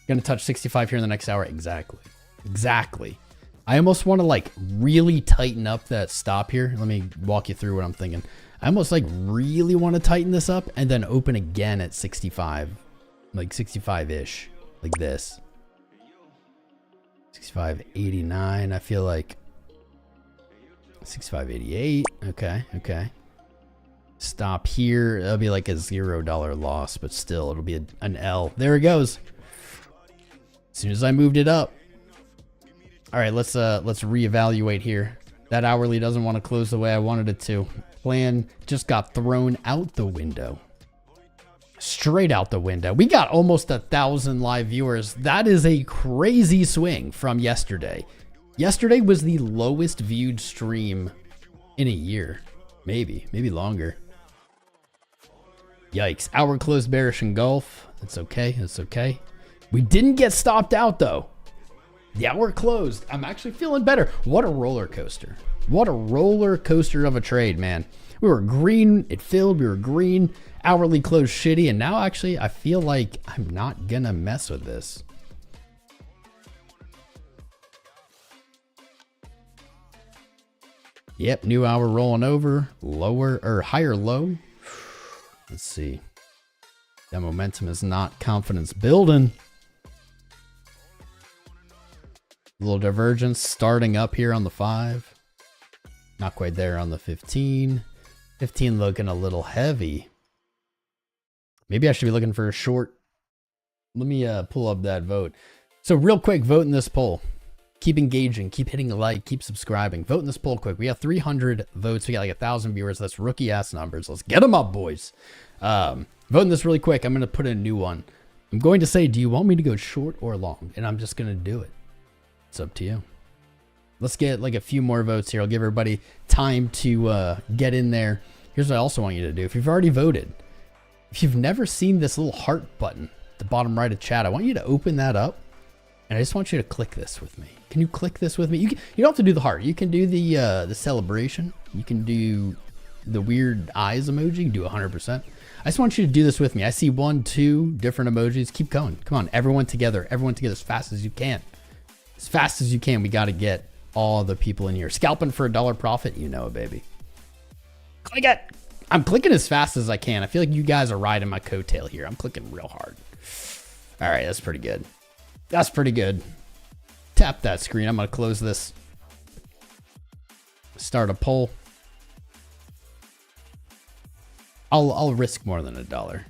Gonna touch 65 here in the next hour. Exactly. Exactly. I almost want to like really tighten up that stop here. Let me walk you through what I'm thinking. I almost like really want to tighten this up and then open again at 65. Like 65-ish. Like this. 65.89. I feel like 65.88. Okay, okay. Stop here. It'll be like a $0 loss, but still it'll be an L. There it goes. As soon as I moved it up. All right, let's reevaluate here. That hourly doesn't want to close the way I wanted it to. Plan just got thrown out the window. Straight out the window. We got almost 1,000 live viewers. That is a crazy swing from yesterday. Yesterday was the lowest viewed stream in a year. Maybe longer. Yikes. Hour closed bearish engulf. That's okay. That's okay. We didn't get stopped out though. The hour closed. I'm actually feeling better. What a roller coaster. What a roller coaster of a trade, man. We were green. It filled. We were green. Hourly closed shitty. And now actually I feel like I'm not gonna mess with this. Yep. New hour rolling over. Lower or higher low. Let's see. That momentum is not confidence building. A little divergence starting up here on the 5. Not quite there on the 15. 15 looking a little heavy. Maybe I should be looking for a short. Let me pull up that vote. So real quick, vote in this poll. Keep engaging, keep hitting a like, keep subscribing. Vote in this poll quick. We have 300 votes. We got like 1,000 viewers. That's rookie ass numbers. Let's get them up, boys. Vote in this really quick. I'm going to put in a new one. I'm going to say, do you want me to go short or long? And I'm just going to do it. It's up to you. Let's get like a few more votes here. I'll give everybody time to get in there. Here's what I also want you to do. If you've already voted, if you've never seen this little heart button at the bottom right of chat, I want you to open that up. And I just want you to click this with me. Can you click this with me? You don't have to do the heart. You can do the celebration. You can do the weird eyes emoji. You can do 100%. I just want you to do this with me. I see 1, 2 different emojis. Keep going. Come on, everyone together. Everyone together as fast as you can. As fast as you can. We got to get all the people in here. Scalping for $1 profit. You know it, baby. Click it. I'm clicking as fast as I can. I feel like you guys are riding my coattail here. I'm clicking real hard. All right, that's pretty good. That's pretty good. Tap that screen. I'm going to close this. Start a poll. I'll risk more than $1.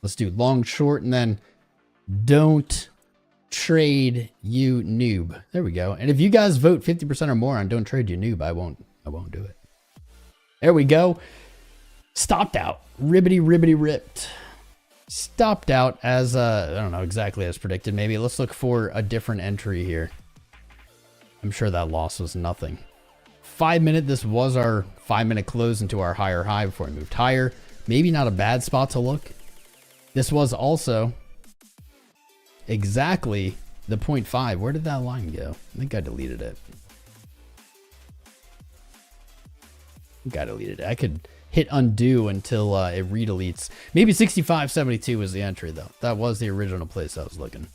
Let's do long, short, and then don't trade you noob. There we go. And if you guys vote 50% or more on don't trade you noob, I won't do it. There we go. Stopped out. Ribbity ripped. Stopped out as I don't know exactly as predicted. Maybe let's look for a different entry here. I'm sure that loss was nothing. 5 minute. This was our 5 minute close into our higher high before we moved higher. Maybe not a bad spot to look. This was also exactly the 0.5. Where did that line go? I think I deleted it. I could hit undo until it redeletes. Maybe 65.72 was the entry though. That was the original place I was looking.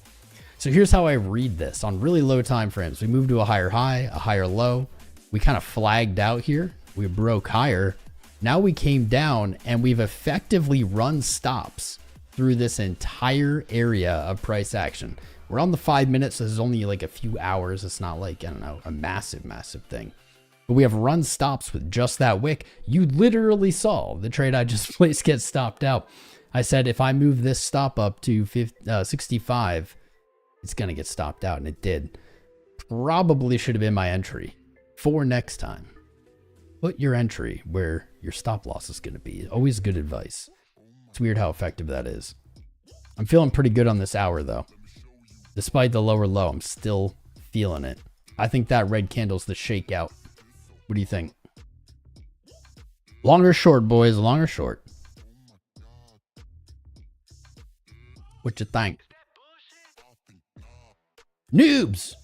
So here's how I read this on really low time frames. We moved to a higher high, a higher low. We kind of flagged out here. We broke higher. Now we came down and we've effectively run stops through this entire area of price action. We're on the 5 minutes. So this is only like a few hours. It's not like, I don't know, a massive thing. But we have run stops with just that wick. You literally saw the trade I just placed get stopped out. I said, if I move this stop up to 65, it's going to get stopped out. And it did. Probably should have been my entry for next time. Put your entry where your stop loss is going to be. Always good advice. It's weird how effective that is. I'm feeling pretty good on this hour though. Despite the lower low, I'm still feeling it. I think that red candle's the shakeout. What do you think? Long or short, boys? Long or short? What you think? Noobs!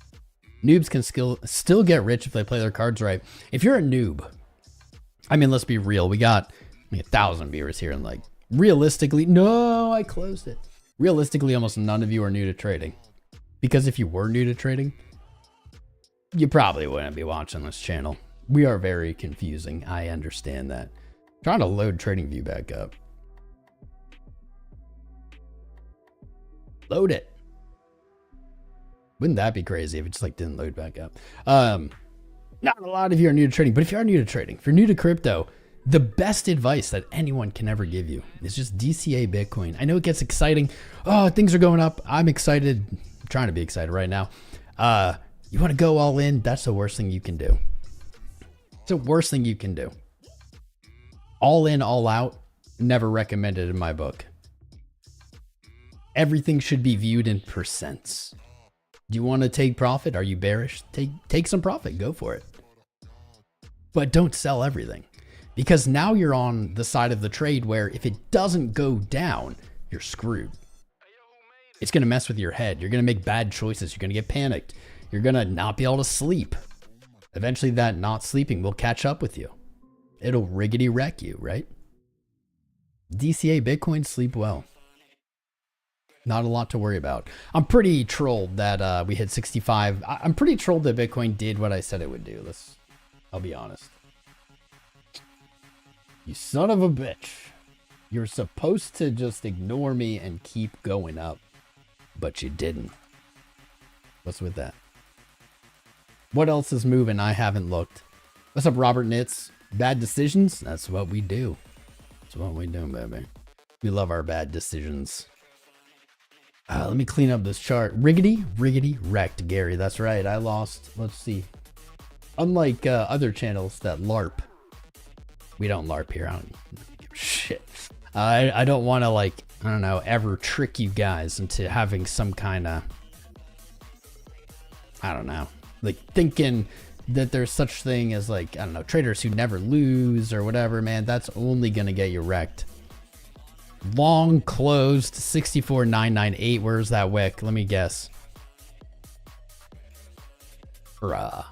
Noobs can still get rich if they play their cards right. If you're a noob, I mean, let's be real. We got 1,000 viewers here and like, realistically, no, I closed it. Realistically, almost none of you are new to trading. Because if you were new to trading, you probably wouldn't be watching this channel. We are very confusing. I understand that. I'm trying to load TradingView back up. Load it. Wouldn't that be crazy if it just like didn't load back up? Not a lot of you are new to trading, but if you are new to trading, if you're new to crypto, the best advice that anyone can ever give you is just DCA Bitcoin. I know it gets exciting. Oh, things are going up. I'm excited. I'm trying to be excited right now. You want to go all in? That's the worst thing you can do. It's the worst thing you can do. All in, all out, never recommended in my book. Everything should be viewed in percents. Do you want to take profit? Are you bearish? Take some profit. Go for it. But don't sell everything. Because now you're on the side of the trade where if it doesn't go down, you're screwed. It's going to mess with your head. You're going to make bad choices. You're going to get panicked. You're going to not be able to sleep. Eventually that not sleeping will catch up with you. It'll riggedy wreck you, right? DCA Bitcoin, sleep well. Not a lot to worry about. I'm pretty trolled that we hit 65. I'm pretty trolled that Bitcoin did what I said it would do. I'll be honest. You son of a bitch. You're supposed to just ignore me and keep going up. But you didn't. What's with that? What else is moving? I haven't looked. What's up, Robert Nitz? Bad decisions? That's what we do. That's what we do, baby. We love our bad decisions. Let me clean up this chart. Riggedy wrecked, Gary. That's right. I lost. Let's see. Unlike other channels that LARP. We don't LARP here. I don't give a shit. I don't want to, like, I don't know, ever trick you guys into having some kind of, I don't know, like thinking that there's such thing as, like, I don't know, traders who never lose or whatever, man. That's only going to get you wrecked. Long closed 64,998. Where's that wick? Let me guess. Bruh.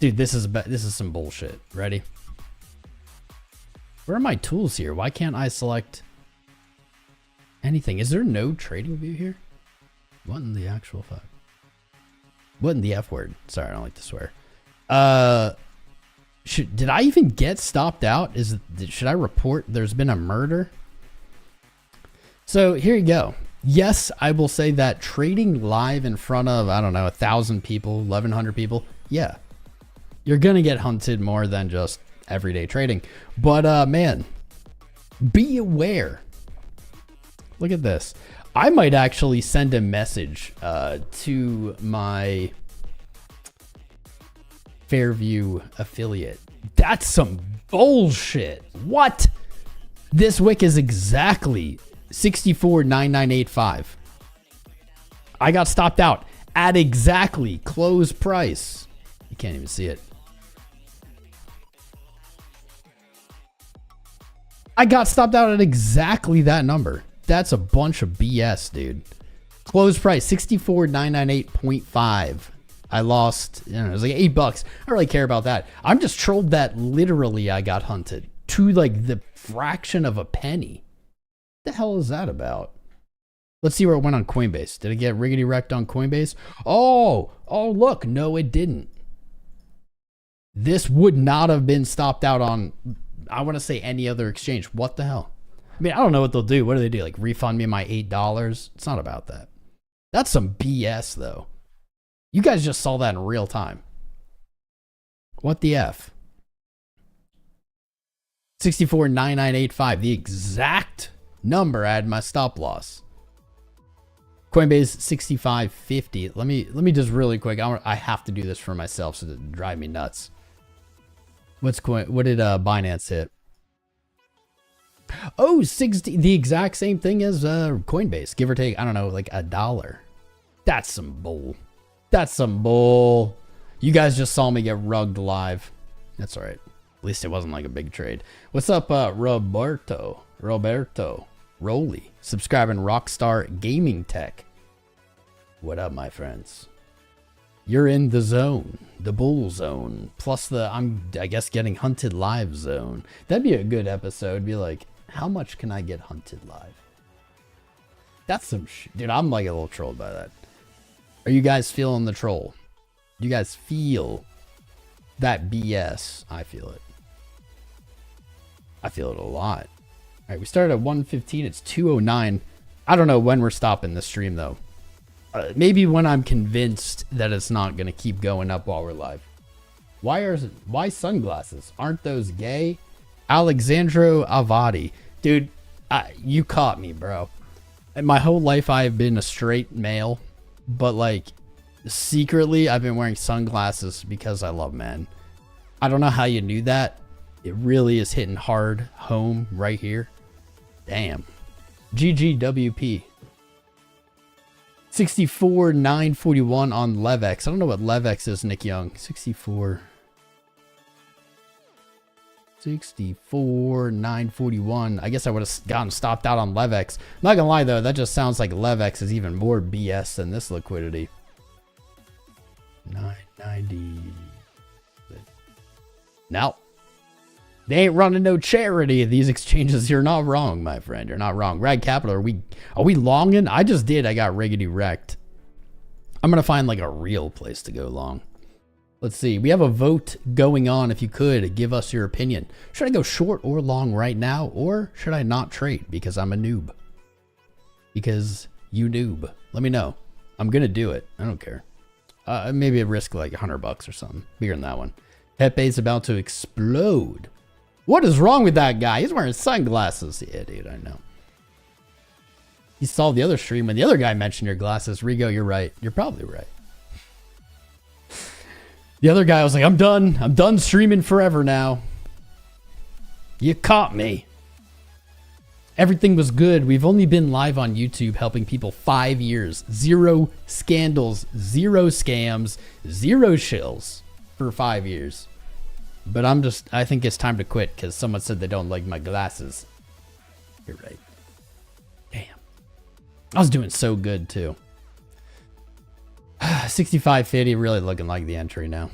Dude, this is some bullshit. Ready? Where are my tools here? Why can't I select anything? Is there no trading view here? What in the actual fuck? What in the F word? Sorry, I don't like to swear. Did I even get stopped out? Should I report there's been a murder? So here you go. Yes, I will say that trading live in front of, I don't know, 1,000 people, 1,100 people, yeah, you're going to get hunted more than just everyday trading. But man, be aware. Look at this. I might actually send a message to my Fairview affiliate. That's some bullshit. What? This wick is exactly 64.9985. I got stopped out at exactly close price. You can't even see it. I got stopped out at exactly that number. That's a bunch of BS, dude. Close price 64.998.5. I lost, you know, it was like $8. I don't really care about that. I'm just trolled that literally I got hunted to like the fraction of a penny. What the hell is that about? Let's see where it went on Coinbase. Did it get riggedy wrecked on Coinbase? Oh, look. No, it didn't. This would not have been stopped out on, I want to say, any other exchange. What the hell? I mean, I don't know what they'll do. What do they do? Like refund me my $8? It's not about that. That's some BS, though. You guys just saw that in real time. What the F? 64.9985, the exact number I had my stop loss. Coinbase 65.50. Let me just really quick. I have to do this for myself so it doesn't drive me nuts. What did Binance hit? Oh, 60, the exact same thing as Coinbase, give or take, I don't know, like $1. That's some bull. That's some bull. You guys just saw me get rugged live. That's all right. At least it wasn't like a big trade. What's up, Roberto, Rolly, subscribing Rockstar Gaming Tech. What up, my friends? You're in the zone, the bull zone, plus the, I guess, getting hunted live zone. That'd be a good episode. Be like, how much can I get hunted live? That's some shit. Dude, I'm like a little trolled by that. Are you guys feeling the troll? Do you guys feel that BS? I feel it. I feel it a lot. All right, we started at 1:15. It's 2:09. I don't know when we're stopping this stream, though. Maybe when I'm convinced that it's not going to keep going up while we're live. Why sunglasses? Aren't those gay? Alexandro Avadi. Dude, you caught me, bro. And my whole life I have been a straight male. But like, secretly, I've been wearing sunglasses because I love men. I don't know how you knew that. It really is hitting hard home right here. Damn. GGWP. 64.941 on Levex. I don't know what Levex is, Nick Young. 64.941. I guess I would have gotten stopped out on Levex. I'm not gonna lie though, that just sounds like Levex is even more BS than this liquidity. 990. Now, they ain't running no charity. These exchanges, you're not wrong, my friend. You're not wrong. Rag Capital, are we longing? I just did. I got riggedy wrecked. I'm gonna find like a real place to go long. Let's see. We have a vote going on. If you could give us your opinion. Should I go short or long right now, or should I not trade because I'm a noob? Because you noob. Let me know. I'm gonna do it. I don't care. Maybe a risk like $100 or something. Bigger than that one. 𝐻𝐵's about to explode. What is wrong with that guy? He's wearing sunglasses. Yeah, dude, I know. You saw the other stream when the other guy mentioned your glasses. Rigo, you're right. You're probably right. The other guy was like, I'm done. I'm done streaming forever now. You caught me. Everything was good. We've only been live on YouTube helping people 5 years. 0 scandals, 0 scams, 0 shills for 5 years. But I think it's time to quit because someone said they don't like my glasses. You're right. Damn. I was doing so good too. 65.50 really looking like the entry now.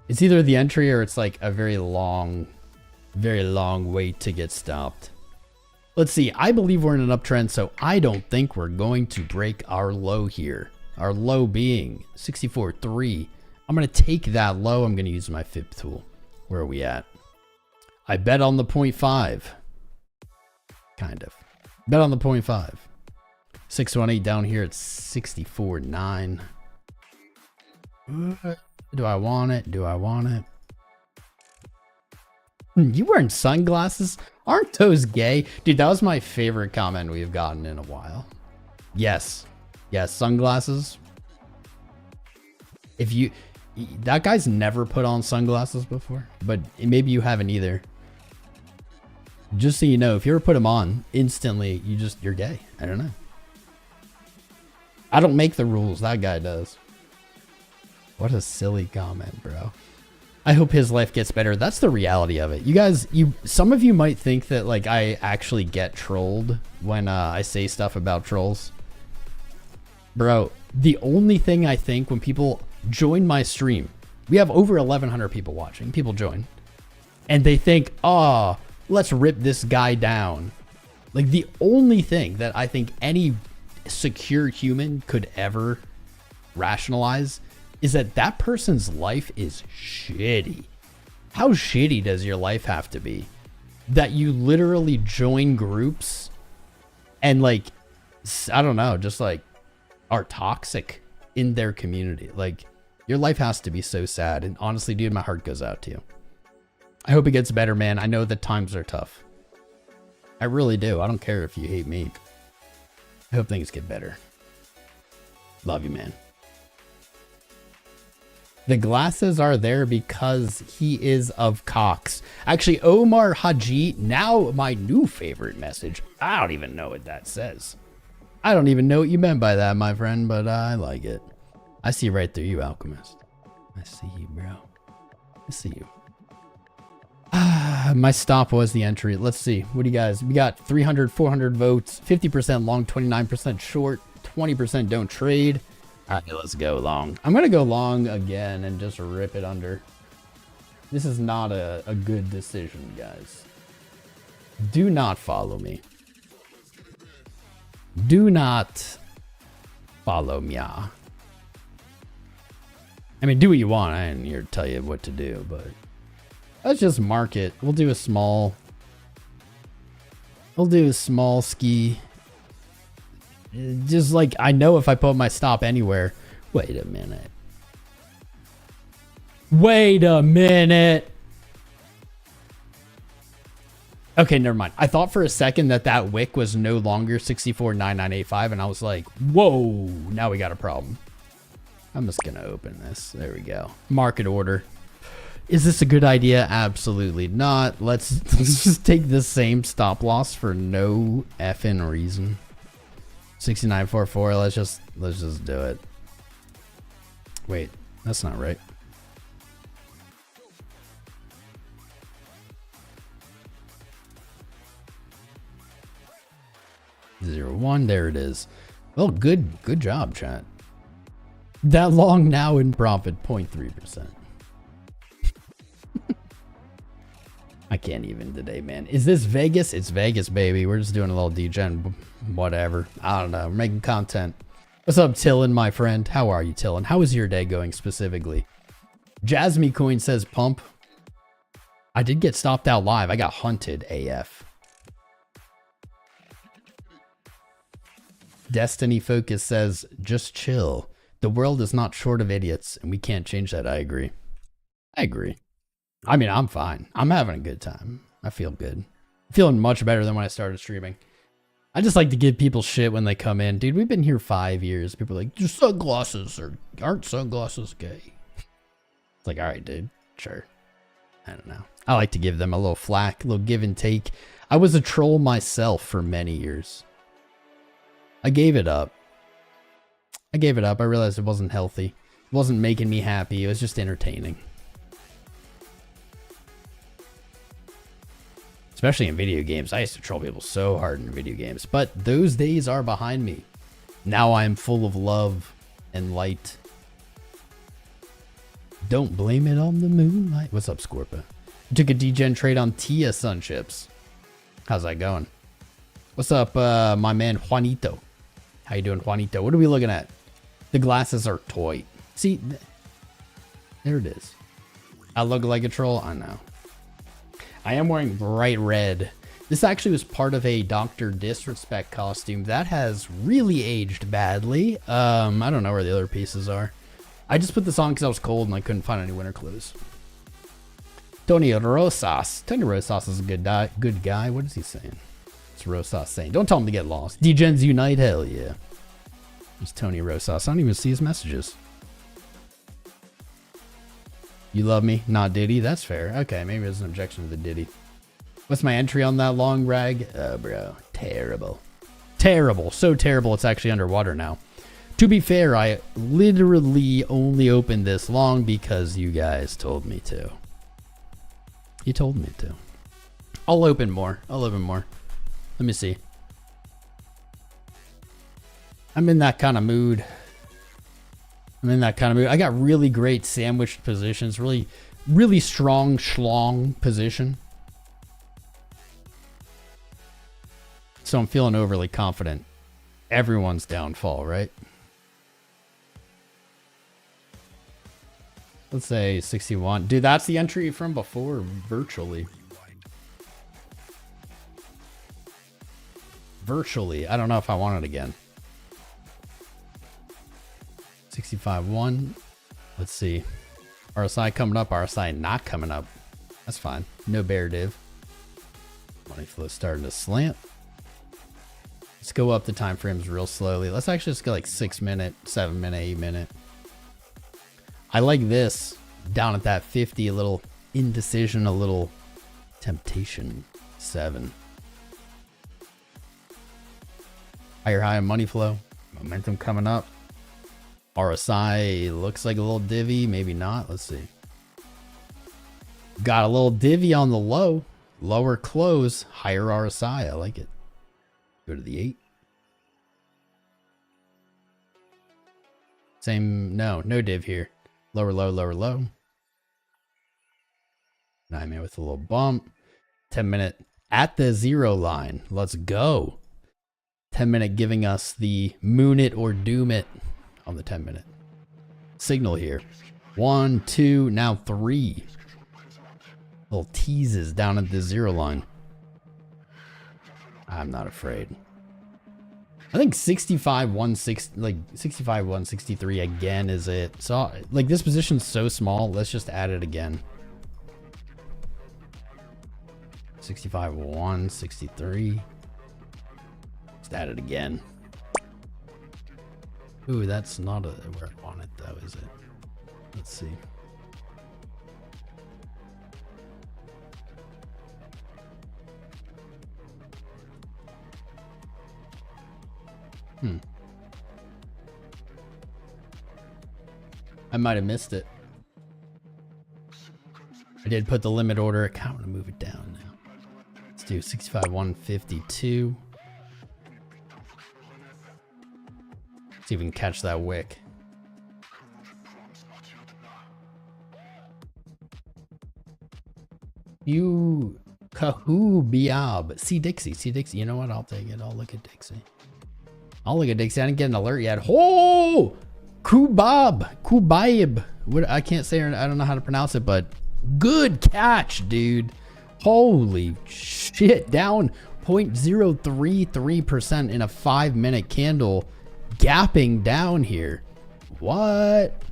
It's either the entry or it's like a very long wait to get stopped. Let's see. I believe we're in an uptrend, so I don't think we're going to break our low here. Our low being 64.3. I'm going to take that low. I'm going to use my fib tool. Where are we at? I bet on the 0.5. Kind of. Bet on the 0.5. 618 down here at 64.9. Do I want it? Do I want it? You wearing sunglasses? Aren't those gay? Dude, that was my favorite comment we've gotten in a while. Yes. Yes, sunglasses. If you... That guy's never put on sunglasses before, but maybe you haven't either. Just so you know, if you ever put them on, instantly, you're gay. I don't know. I don't make the rules. That guy does. What a silly comment, bro. I hope his life gets better. That's the reality of it. You guys, some of you might think that like I actually get trolled when I say stuff about trolls. Bro, the only thing I think when people join my stream, we have over 1,100 people watching. People join. And they think, oh, let's rip this guy down. Like the only thing that I think any secure human could ever rationalize is that that person's life is shitty. How shitty does your life have to be that you literally join groups and like, I don't know, just like are toxic in their community? Like your life has to be so sad. And honestly, dude, my heart goes out to you. I hope it gets better, man. I know that times are tough. I really do. I don't care if you hate me. I hope things get better. Love you, man. The glasses are there because he is of Cox. Actually, 𝐂𝐻𝐳, now my new favorite message. I don't even know what that says. I don't even know what you meant by that, my friend, but I like it. I see right through you, Alchemist. I see you, bro. I see you. My stop was the entry. Let's see. What do you guys? We got 300, 400 votes, 50% long, 29% short, 20% don't trade. All right, let's go long. I'm going to go long again and just rip it under. This is not a good decision, guys. Do not follow me. Do not follow me. I mean, do what you want. I ain't here to tell you what to do, but let's just mark it. We'll do a small ski. Just like, I know if I put my stop anywhere. Wait a minute. Wait a minute. Okay, never mind. I thought for a second that wick was no longer 64.9985, and I was like, whoa, now we got a problem. I'm just gonna open this. There we go. Market order. Is this a good idea? Absolutely not. Let's just take the same stop loss for no effing reason. 69.44. Let's just do it. Wait, that's not right. Zero one. There it is. Well, good job, chat. That long now in profit, 0.3%. I can't even today, man. Is this Vegas? It's Vegas, baby. We're just doing a little degen, whatever. I don't know. We're making content. What's up, Tillin, my friend? How are you, Tillin? How is your day going specifically? 𝐒𝐳 says pump. I did get stopped out live. I got hunted AF. Destiny Focus says, just chill. The world is not short of idiots, and we can't change that. I agree. I agree. I mean, I'm fine. I'm having a good time. I feel good. I'm feeling much better than when I started streaming. I just like to give people shit when they come in. Dude, we've been here 5 years. People are like, your sunglasses aren't sunglasses gay? It's like, all right, dude. Sure. I don't know. I like to give them a little flack, a little give and take. I was a troll myself for many years. I gave it up. I realized it wasn't healthy. It wasn't making me happy. It was just entertaining. Especially in video games. I used to troll people so hard in video games. But those days are behind me. Now I am full of love and light. Don't blame it on the moonlight. What's up, Scorpa? I took a degen trade on Tia Sunships. How's that going? What's up, my man Juanito? How you doing, Juanito? What are we looking at? The glasses are toy. See, there it is. I look like a troll. I know. I am wearing bright red This actually was part of a Dr. Disrespect costume that has really aged badly. I don't know where the other pieces are. I just put this on because I was cold and I couldn't find any winter clothes. Tony Rosas. Tony Rosas is a good guy. What is he saying? What's Rosas saying? Don't tell him to get lost. Degens unite, hell yeah. There's Tony Rosas. I don't even see his messages. You love me, not Diddy. That's fair. Okay, maybe there's an objection to the Diddy. What's my entry on that long rag? Oh, bro. Terrible. Terrible. So terrible it's actually underwater now. To be fair, I literally only opened this long because you guys told me to. You told me to. I'll open more. I'll open more. Let me see. I'm in that kind of mood. I got really great sandwiched positions. Really, really strong schlong position. So I'm feeling overly confident. Everyone's downfall, right? Let's say 61. Dude, that's the entry from before, virtually. Virtually. I don't know if I want it again. 65.1. Let's see. RSI coming up, RSI not coming up. That's fine. No bear div. Money flow starting to slant. Let's go up the time frames real slowly. Let's actually just go like 6 minute, 7 minute, 8 minute. I like this down at that 50, a little indecision, a little temptation. 7. Higher high money flow. Momentum coming up. RSI looks like a little divvy, maybe not. Let's see. Got a little divvy on the low. Lower close, higher RSI. I like it. Go to the 8. Same, no div here. Lower low, lower low. 9 minute with a little bump. 10 minute at the 0 line. Let's go. 10 minute giving us the moon it or doom it on the 10 minute. Signal here. 1, 2, now 3. Little teases down at the 0 line. I'm not afraid. I think 65, 160, like 65, 163 again is it. So like this position's so small. Let's just add it again. 65, 163. Let's add it again. Ooh, that's not where I want it though, is it? Let's see. I might have missed it. I did put the limit order. I kind of want to move it down now. Let's do 65, 152. See if we can catch that wick. 𝐂𝐽 𝐬𝐫𝐷𝐿. See Dixie. You know what? I'll take it. I'll look at Dixie. I didn't get an alert yet. Oh! 𝐂𝐽. What, I can't say, I don't know how to pronounce it, but good catch, dude. Holy shit. Down 0.033% in a 5 minute candle. Gapping down here. What?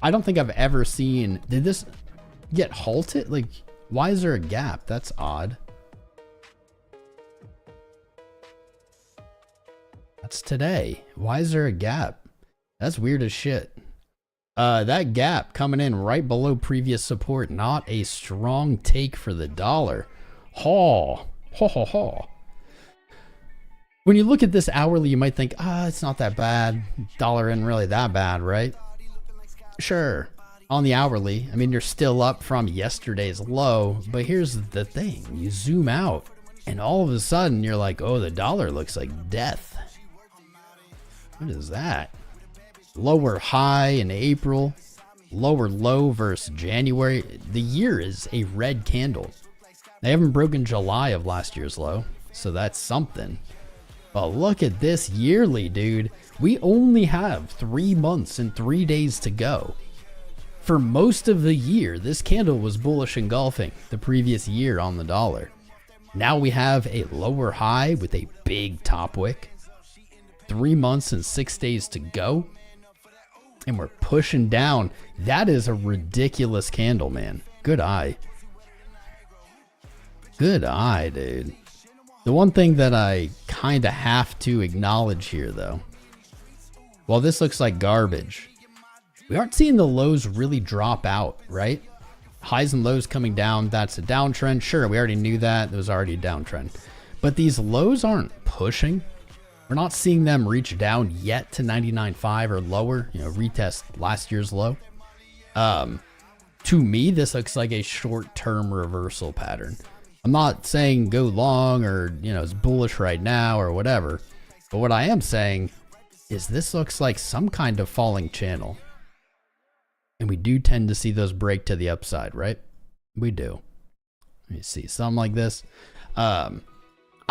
I don't think I've ever seen. Did this get halted? Like, why is there a gap? That's odd. That's today. Why is there a gap? That's weird as shit. That gap coming in right below previous support. Not a strong take for the dollar. Haw. Haw, haw, haw. When you look at this hourly, you might think, it's not that bad. Dollar isn't really that bad, right? Sure. On the hourly, I mean, you're still up from yesterday's low, but here's the thing. You zoom out, and all of a sudden, you're like, oh, the dollar looks like death. What is that? Lower high in April, lower low versus January. The year is a red candle. They haven't broken July of last year's low, so that's something. But look at this yearly, dude. We only have 3 months and 3 days to go. For most of the year, this candle was bullish engulfing the previous year on the dollar. Now we have a lower high with a big top wick. 3 months and 6 days to go. And we're pushing down. That is a ridiculous candle, man. Good eye. Good eye, dude. The one thing that I kind of have to acknowledge here, though, while this looks like garbage, we aren't seeing the lows really drop out, right? Highs and lows coming down, that's a downtrend. Sure, we already knew that. It was already a downtrend. But these lows aren't pushing. We're not seeing them reach down yet to 99.5 or lower, you know, retest last year's low. To me, this looks like a short-term reversal pattern. I'm not saying go long or, you know, it's bullish right now or whatever. But what I am saying is this looks like some kind of falling channel. And we do tend to see those break to the upside, right? We do. Let me see, something like this. I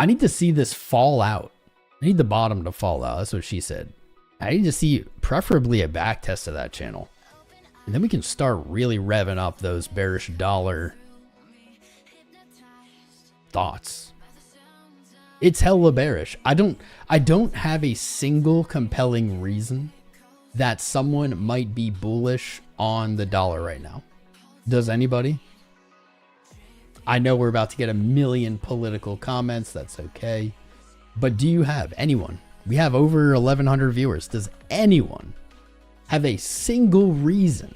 need to see this fall out. I need the bottom to fall out. That's what she said. I need to see preferably a back test of that channel. And then we can start really revving up those bearish dollar thoughts. It's hella bearish. I don't have a single compelling reason that someone might be bullish on the dollar right now. Does anybody? I know we're about to get a million political comments. That's okay. But do you have anyone? We have over 1,100 viewers. Does anyone have a single reason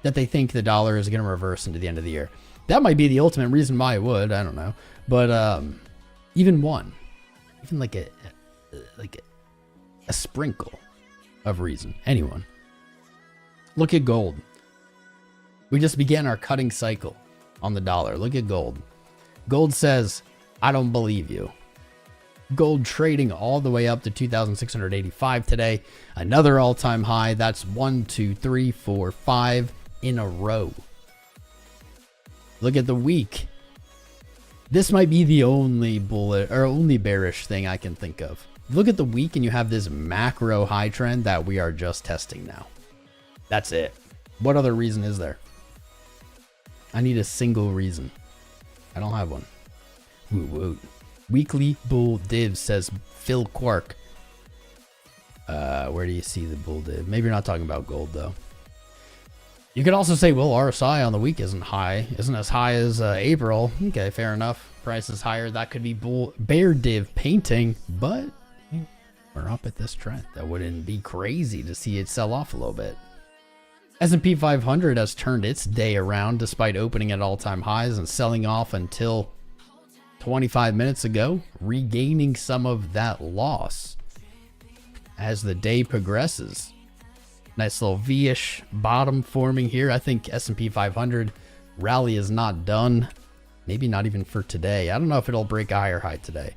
that they think the dollar is going to reverse into the end of the year? That might be the ultimate reason why it would. I don't know. But even one, even like a sprinkle of reason. Anyone? Look at gold. We just began our cutting cycle on the dollar. Look at gold. Gold says, I don't believe you. Gold trading all the way up to 2,685 today. Another all-time high. That's 1, 2, 3, 4, 5 in a row. Look at the week. This might be the only bullet or only bearish thing I can think of. Look at the week and you have this macro high trend that we are just testing now. That's it. What other reason is there? I need a single reason. I don't have one. Woo woo. Weekly bull div, says Phil Quark. Where do you see the bull div? Maybe you're not talking about gold though. You could also say, well, RSI on the week isn't as high as April. Okay, fair enough. Price is higher. That could be bear div painting, but we're up at this trend. That wouldn't be crazy to see it sell off a little bit. S&P 500 has turned its day around despite opening at all-time highs and selling off until 25 minutes ago, regaining some of that loss as the day progresses. Nice little V-ish bottom forming here. I think S&P 500 rally is not done. Maybe not even for today. I don't know if it'll break a higher high today.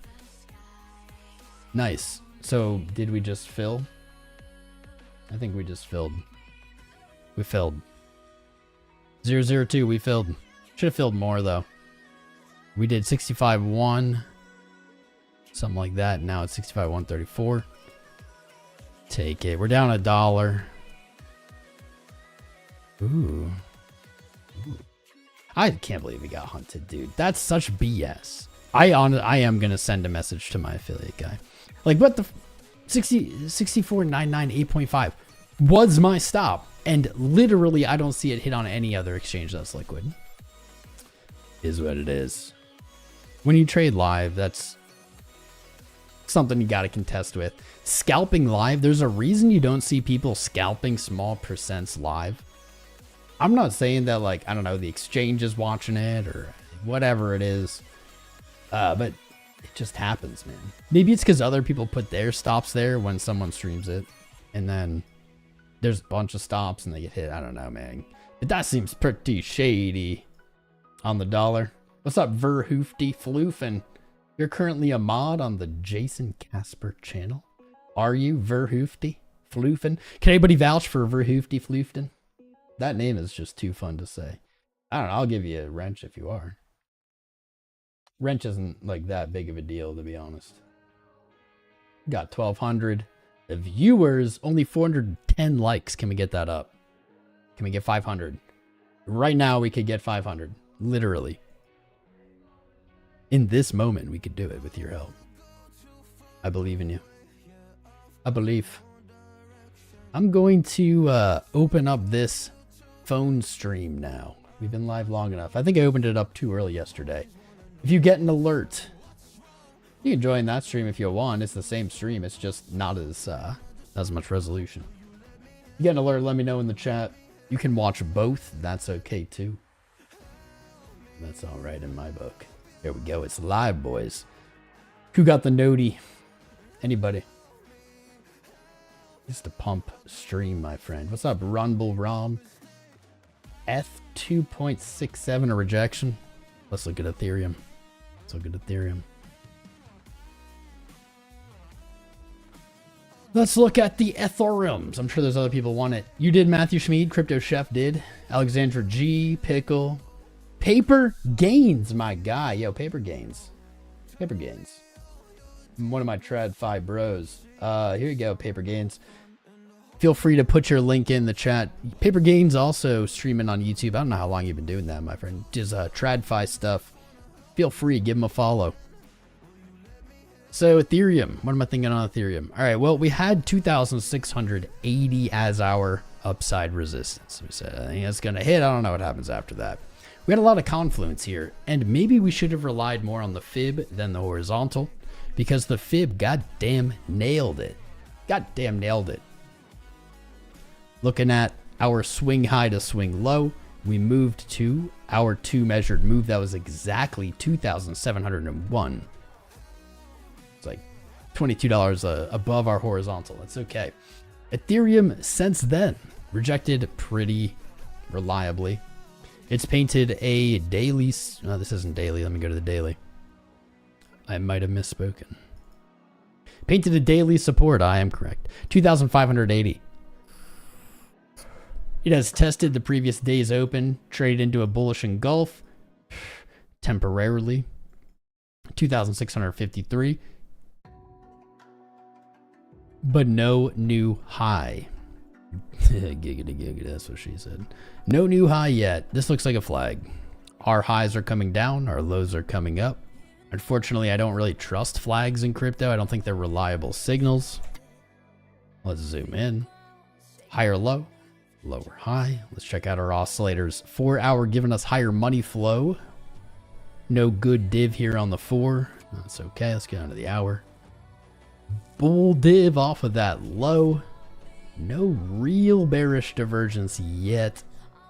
Nice. So did we just fill? I think we just filled. We filled. 002, we filled. Should have filled more though. We did 65.1. Something like that. Now it's 65.134. Take it. We're down $1. Ooh. I can't believe we got hunted, dude. That's such BS. I am gonna send a message to my affiliate guy. Like, what the 64.99 8.5 was my stop, and literally I don't see it hit on any other exchange that's liquid. Is what it is. When you trade live, that's something you got to contest with. Scalping live, there's a reason you don't see people scalping small percents live. I'm not saying that, like, I don't know, the exchange is watching it or whatever it is. But it just happens, man. Maybe it's because other people put their stops there when someone streams it. And then there's a bunch of stops and they get hit. I don't know, man. But that seems pretty shady on the dollar. What's up, Verhoofty Floofin? You're currently a mod on the Jason Casper channel. Are you, Verhoofty Floofin? Can anybody vouch for Verhoofty Floofin? That name is just too fun to say. I don't know. I'll give you a wrench if you are. Wrench isn't like that big of a deal, to be honest. Got 1,200 viewers, only 410 likes. Can we get that up? Can we get 500? Right now, we could get 500. Literally. In this moment, we could do it with your help. I believe in you. I believe. I'm going to open up this phone stream now. We've been live long enough. I think I opened it up too early yesterday. If you get an alert, you can join that stream if you want. It's the same stream. It's just not as much resolution. You get an alert, let me know in the chat. You can watch both. That's okay too. That's all right in my book. There we go. It's live, boys. Who got the noti? Anybody? It's the pump stream, my friend. What's up, Rumble Rom? F 2.67 a rejection. Let's look at Ethereum. Let's look at Ethereum. Let's look at the Ethereums. I'm sure there's other people want it. You did, Matthew Schmid. Crypto Chef did. Alexandra G. Pickle. Paper Gains, my guy. Yo, Paper Gains. Paper Gains. One of my trad 5 bros. Here you go, Paper Gains. Feel free to put your link in the chat. Paper Gains also streaming on YouTube. I don't know how long you've been doing that, my friend. Just TradFi stuff. Feel free, give him a follow. So Ethereum, what am I thinking on Ethereum? All right, well, we had 2,680 as our upside resistance. We said, I think it's gonna hit. I don't know what happens after that. We had a lot of confluence here, and maybe we should have relied more on the fib than the horizontal, because the fib goddamn nailed it. Goddamn nailed it. Looking at our swing high to swing low, we moved to our 2 measured move. That was exactly 2,701. It's like $22 above our horizontal. That's okay. Ethereum since then rejected pretty reliably. It's painted a daily. No, this isn't daily. Let me go to the daily. I might have misspoken. Painted a daily support. I am correct. 2,580. It has tested the previous day's open, traded into a bullish engulf temporarily. 2,653. But no new high. Giggity giggity, that's what she said. No new high yet. This looks like a flag. Our highs are coming down, our lows are coming up. Unfortunately, I don't really trust flags in crypto. I don't think they're reliable signals. Let's zoom in. Higher low, lower high. Let's check out our oscillators. 4 hour giving us higher money flow. No good div here on the 4. That's okay. Let's get on to the hour. Bull div off of that low. No real bearish divergence yet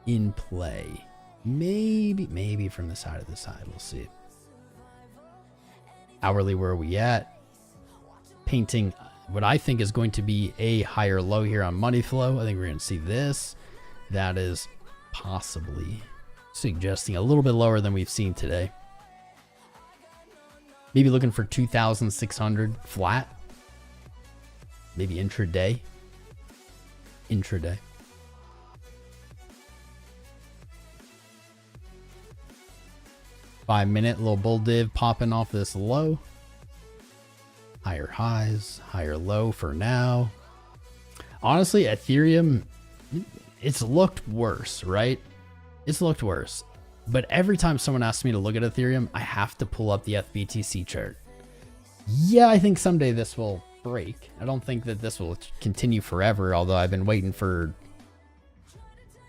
in play. Maybe from the side of the side. We'll see. Hourly, where are we at? Painting what I think is going to be a higher low here on money flow. I think we're going to see this. That is possibly suggesting a little bit lower than we've seen today. Maybe looking for 2,600 flat. Maybe intraday. Intraday. Five-minute little bull div popping off this low. Higher highs, higher low for now. Honestly, Ethereum, it's looked worse, right? It's looked worse. But every time someone asks me to look at Ethereum, I have to pull up the FBTC chart. Yeah, I think someday this will break. I don't think that this will continue forever, although I've been waiting for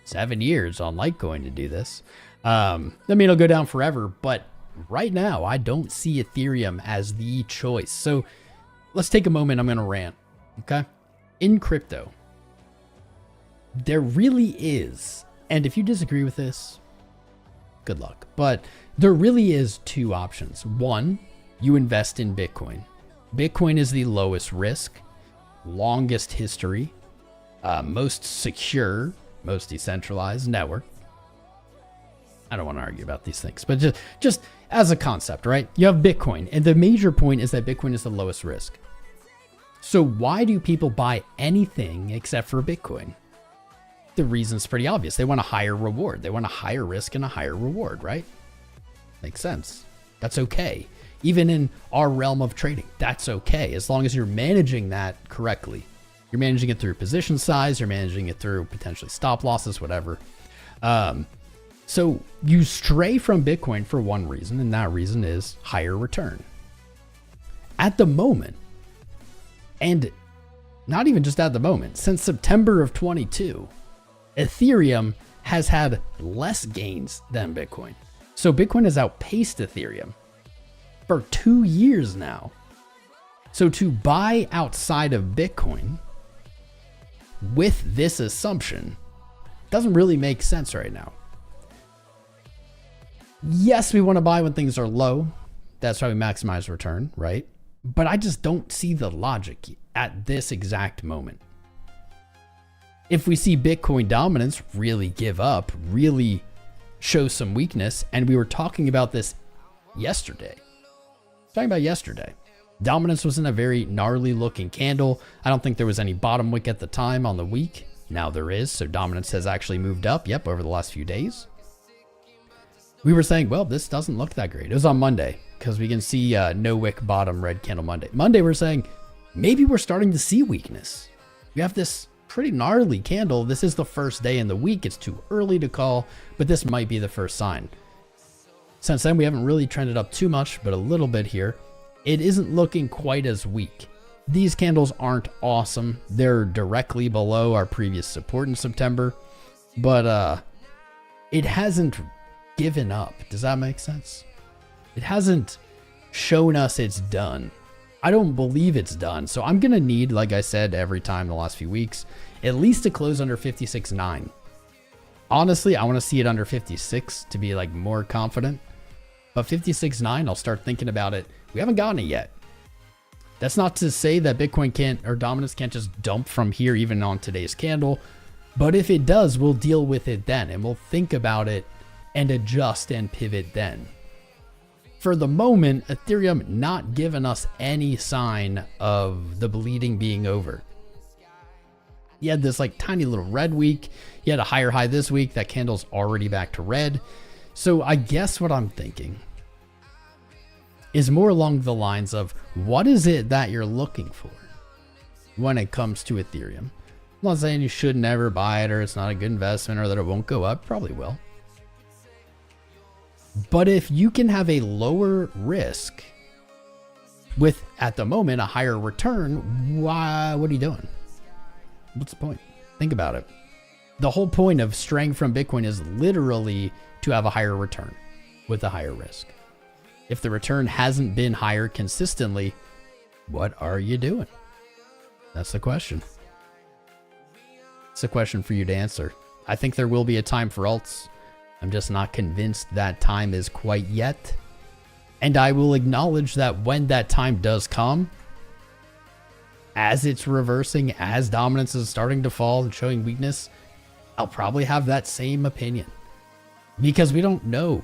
7 years on Litecoin to do this. I mean, it'll go down forever, but right now I don't see Ethereum as the choice. So let's take a moment. I'm going to rant. Okay. In crypto, there really is, and if you disagree with this, good luck, but there really is 2 options. One, you invest in Bitcoin. Bitcoin is the lowest risk, longest history, most secure, most decentralized network. I don't want to argue about these things, but just as a concept, right? You have Bitcoin, and the major point is that Bitcoin is the lowest risk. So why do people buy anything except for Bitcoin? The reason's pretty obvious. They want a higher reward. They want a higher risk and a higher reward, right? Makes sense. That's okay. Even in our realm of trading, that's okay, as long as you're managing that correctly. You're managing it through position size, you're managing it through potentially stop losses, whatever. So you stray from Bitcoin for one reason, and that reason is higher return. At the moment, and not even just at the moment, since September of 22, Ethereum has had less gains than Bitcoin. So Bitcoin has outpaced Ethereum for 2 years now. So to buy outside of Bitcoin with this assumption doesn't really make sense right now. Yes, we want to buy when things are low. That's how we maximize return, right? But I just don't see the logic at this exact moment. If we see Bitcoin dominance really give up, really show some weakness, and we were talking about this yesterday. Dominance was in a very gnarly looking candle. I don't think there was any bottom wick at the time on the week. Now there is, so dominance has actually moved up, yep, over the last few days. We were saying, well, this doesn't look that great. It was on Monday, because we can see no wick bottom red candle Monday. Monday, we're saying, maybe we're starting to see weakness. We have this pretty gnarly candle. This is the first day in the week. It's too early to call, but this might be the first sign. Since then, we haven't really trended up too much, but a little bit here. It isn't looking quite as weak. These candles aren't awesome. They're directly below our previous support in September, but it hasn't given up. Does that make sense? It hasn't shown us it's done. I don't believe it's done. So I'm going to need, like I said, every time the last few weeks, at least to close under 56.9. Honestly, I want to see it under 56 to be like more confident. But 56.9, I'll start thinking about it. We haven't gotten it yet. That's not to say that Bitcoin can't, or dominance can't just dump from here even on today's candle. But if it does, we'll deal with it then, and we'll think about it and adjust and pivot then. For the moment, Ethereum not giving us any sign of the bleeding being over. You had this like tiny little red week. You had a higher high this week. That candle's already back to red. So I guess what I'm thinking is more along the lines of, what is it that you're looking for when it comes to Ethereum? I'm not saying you should never buy it, or it's not a good investment, or that it won't go up. Probably will. But if you can have a lower risk with, at the moment, a higher return, why? What are you doing? What's the point? Think about it. The whole point of straying from Bitcoin is literally to have a higher return with a higher risk. If the return hasn't been higher consistently, what are you doing? That's the question. It's a question for you to answer. I think there will be a time for alts. I'm just not convinced that time is quite yet. And I will acknowledge that when that time does come, as it's reversing, as dominance is starting to fall and showing weakness, I'll probably have that same opinion. Because we don't know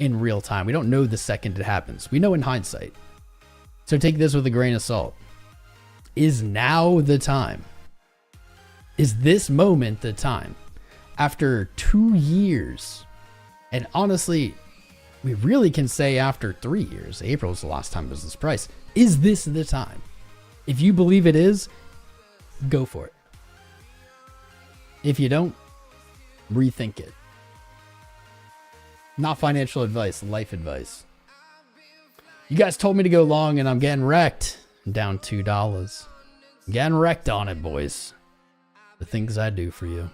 in real time. We don't know the second it happens. We know in hindsight. So take this with a grain of salt. Is now the time? Is this moment the time? After 2 years, and honestly, we really can say after 3 years, April was the last time it was this price. Is this the time? If you believe it is, go for it. If you don't, rethink it. Not financial advice, life advice. You guys told me to go long and I'm getting wrecked. I'm down $2. I'm getting wrecked on it, boys. The things I do for you.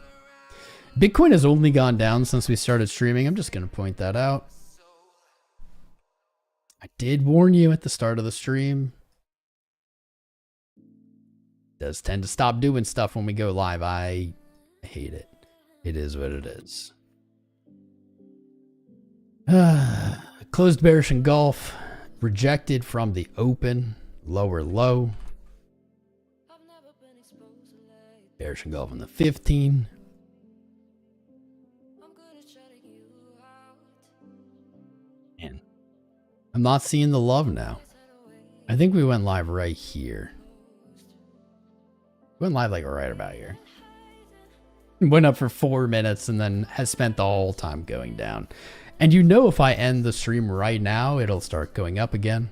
Bitcoin has only gone down since we started streaming. I'm just going to point that out. I did warn you at the start of the stream. It does tend to stop doing stuff when we go live. I hate it. It is what it is. Closed bearish engulf. Rejected from the open. Lower low. Bearish engulf on the 15. Man, I'm not seeing the love now. I think we went live right here. Went live like right about here. Went up for 4 minutes and then has spent the whole time going down. And you know, if I end the stream right now, it'll start going up again.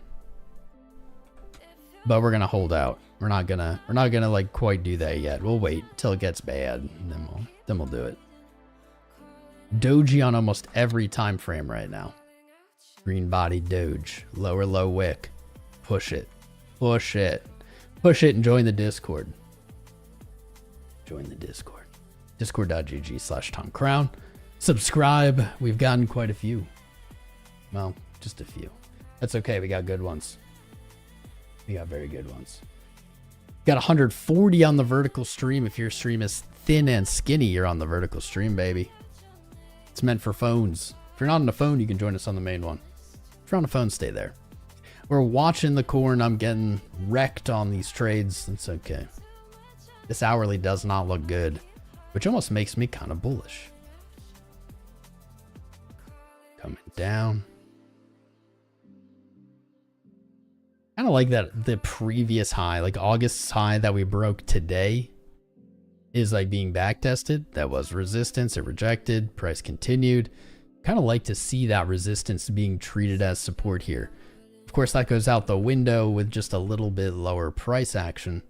But we're gonna hold out. We're not gonna like quite do that yet. We'll wait till it gets bad, and then we'll do it. Doji on almost every time frame right now. Green body Doge. Lower low wick. Push it. Push it. Push it and join the Discord. Join the Discord. Discord.gg/TomCrown. Subscribe. We've gotten quite a few. Well, just a few. That's okay. We got good ones. We got very good ones. Got 140 on the vertical stream. If your stream is thin and skinny, you're on the vertical stream, baby. It's meant for phones. If you're not on the phone, you can join us on the main one. If you're on the phone, stay there. We're watching the corn. I'm getting wrecked on these trades. It's okay. This hourly does not look good, which almost makes me kind of bullish. Coming down. Kind of like that the previous high, like August's high that we broke today, is like being back tested. That was resistance. It rejected. Price continued. Kind of like to see that resistance being treated as support here. Of course, that goes out the window with just a little bit lower price action.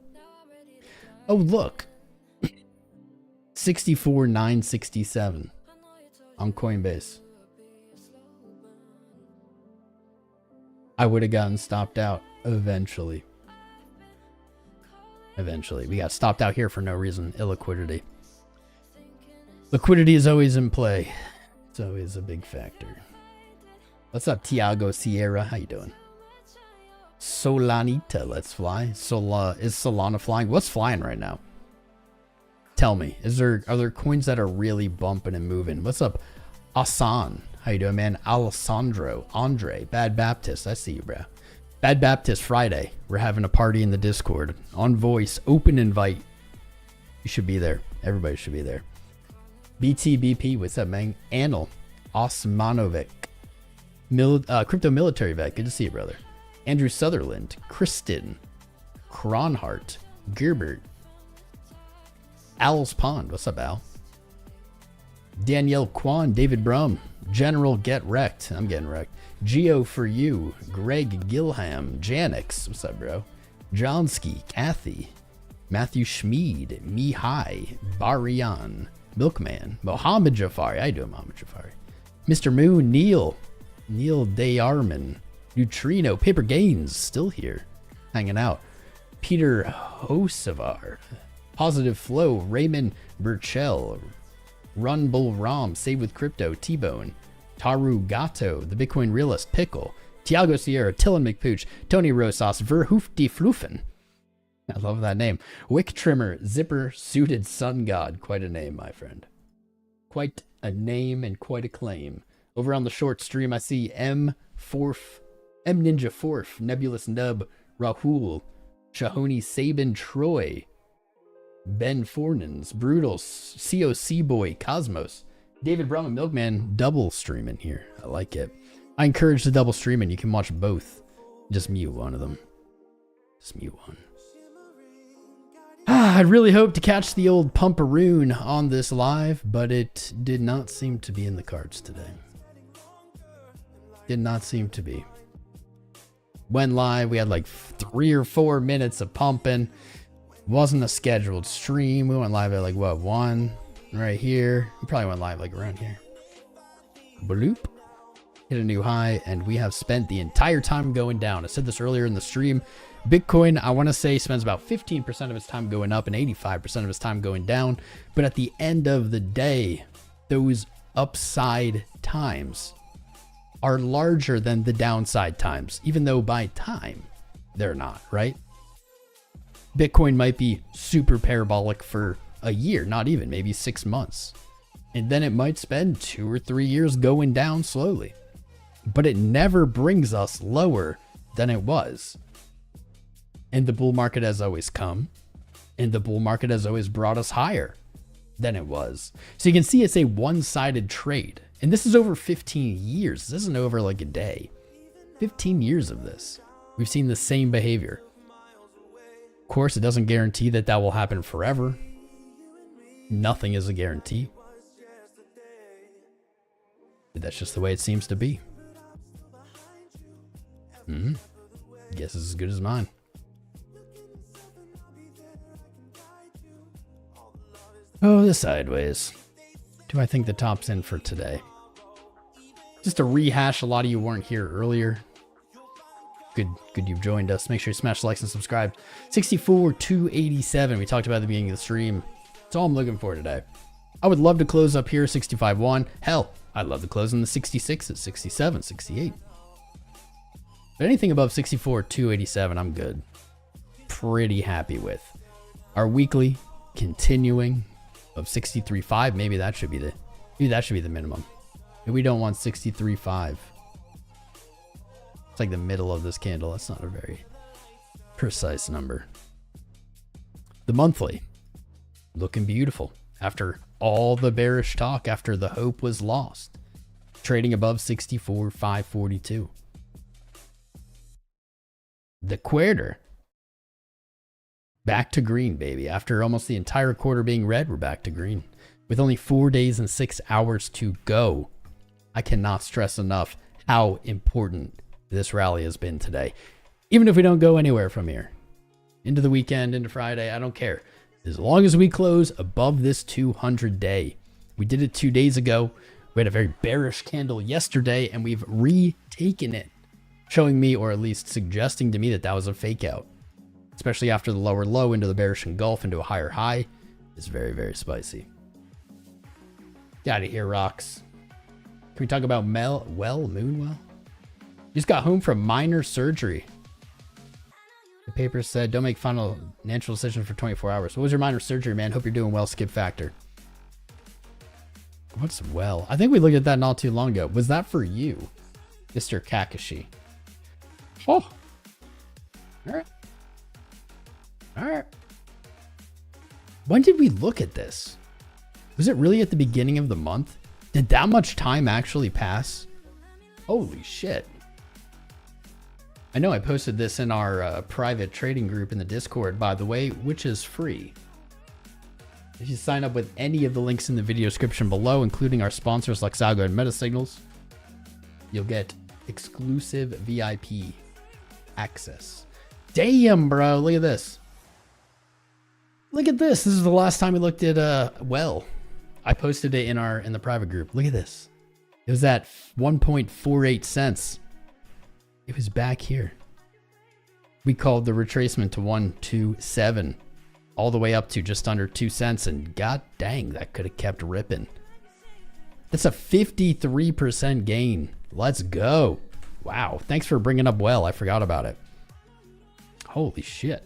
Oh, look. 64,967 on Coinbase. I would have gotten stopped out eventually. Eventually. We got stopped out here for no reason. Illiquidity. Liquidity is always in play. It's always a big factor. What's up, Tiago Sierra? How you doing? Solanita, let's fly. Is Solana flying? What's flying right now? Tell me. Are there coins that are really bumping and moving? What's up, Asan? How you doing, man? Alessandro, Andre, Bad Baptist. I see you, bro. Bad Baptist Friday. We're having a party in the Discord. On voice, open invite. You should be there. Everybody should be there. BTBP, what's up, man? Anil, Osmanovic, Crypto Military Vet. Good to see you, brother. Andrew Sutherland, Kristen, Kronhart, Gerbert, Owl's Pond. What's up, Al? Danielle Kwan, David Brum, General Get Wrecked. I'm getting wrecked. Geo for you, Greg Gilham, Janix. What's up, bro? Johnsky, Kathy, Matthew Schmeed, Mihai, Barian, Milkman, Mohammed Jafari. How you doing, Mohammed Jafari? Mr. Moon, Neil Dayarman, Neutrino, Paper Gains, still here, hanging out. Peter Hosevar, Positive Flow, Raymond Burchell, Run Bull Rom, Save with Crypto, T-Bone, Taru Gato, The Bitcoin Realist, Pickle, Tiago Sierra, Tillin McPooch, Tony Rosas, Verhoof de Flufen. I love that name. Wick Trimmer, Zipper Suited Sun God. Quite a name, my friend. Quite a name and quite a claim. Over on the short stream, I see M Ninja Forf, Nebulous Nub, Rahul, Shahoni Sabin Troy, Ben Fornans, Brutals, COC Boy, Cosmos, David Brown and Milkman double streaming here. I like it. I encourage the double streaming. You can watch both. Just mute one of them. Just mute one. I really hope to catch the old Pumperoon on this live, but it did not seem to be in the cards today. Did not seem to be. Went live. We had like 3 or 4 minutes of pumping. Wasn't a scheduled stream. We went live at like what, 1 right here. We probably went live like around here. Bloop. Hit a new high, and we have spent the entire time going down. I said this earlier in the stream. Bitcoin, I want to say, spends about 15% of its time going up and 85% of its time going down. But at the end of the day, those upside times are larger than the downside times, even though by time they're not, right? Bitcoin might be super parabolic for a year, not even, maybe 6 months. And then it might spend 2 or 3 years going down slowly. But it never brings us lower than it was. And the bull market has always come. And the bull market has always brought us higher than it was. So you can see it's a one-sided trade. And this is over 15 years. This isn't over like a day. 15 years of this. We've seen the same behavior. Of course, it doesn't guarantee that that will happen forever. Nothing is a guarantee. But that's just the way it seems to be. Guess it's as good as mine. Oh, the sideways. do I think the top's in for today? Just to rehash, a lot of you weren't here earlier. Good you've joined us. Make sure you smash the likes and subscribe. 64,287. We talked about at the beginning of the stream. That's all I'm looking for today. I would love to close up here 65.1. Hell, I'd love to close in the 66s, 67, 68. But anything above 64,287, I'm good. Pretty happy with. Our weekly continuing of 63.5. Maybe that should be the minimum. Maybe we don't want 63.5. It's like the middle of this candle. That's not a very precise number. The monthly, looking beautiful after all the bearish talk, after the hope was lost. Trading above 64,542. The quarter, back to green, baby. After almost the entire quarter being red, we're back to green. With only 4 days and 6 hours to go, I cannot stress enough how important this rally has been today. Even if we don't go anywhere from here, into the weekend, into Friday, I don't care. As long as we close above this 200-day. We did it 2 days ago. We had a very bearish candle yesterday, and we've retaken it, showing me, or at least suggesting to me, that that was a fake out. Especially after the lower low into the bearish engulf into a higher high. It's very, very spicy. Get out of here, rocks. Can we talk about Moonwell? Just got home from minor surgery. The paper said, don't make final financial decisions for 24 hours. What was your minor surgery, man? Hope you're doing well, Skip Factor. What's well? I think we looked at that not too long ago. Was that for you, Mr. Kakashi? Oh. All right. All right. When did we look at this? Was it really at the beginning of the month? Did that much time actually pass? Holy shit. I know I posted this in our private trading group in the Discord, by the way, which is free. If you sign up with any of the links in the video description below, including our sponsors like 𝐂𝐚𝐫𝐭 and MetaSignals, you'll get exclusive VIP access. Damn, bro. Look at this. Look at this. This is the last time we looked at, well, I posted it in the private group. Look at this. It was at 1.48 cents. It was back here. We called the retracement to 127, all the way up to just under 2 cents, and god dang, that could have kept ripping. That's a 53% gain. Let's go. Wow. Thanks for bringing up well. I forgot about it. Holy shit.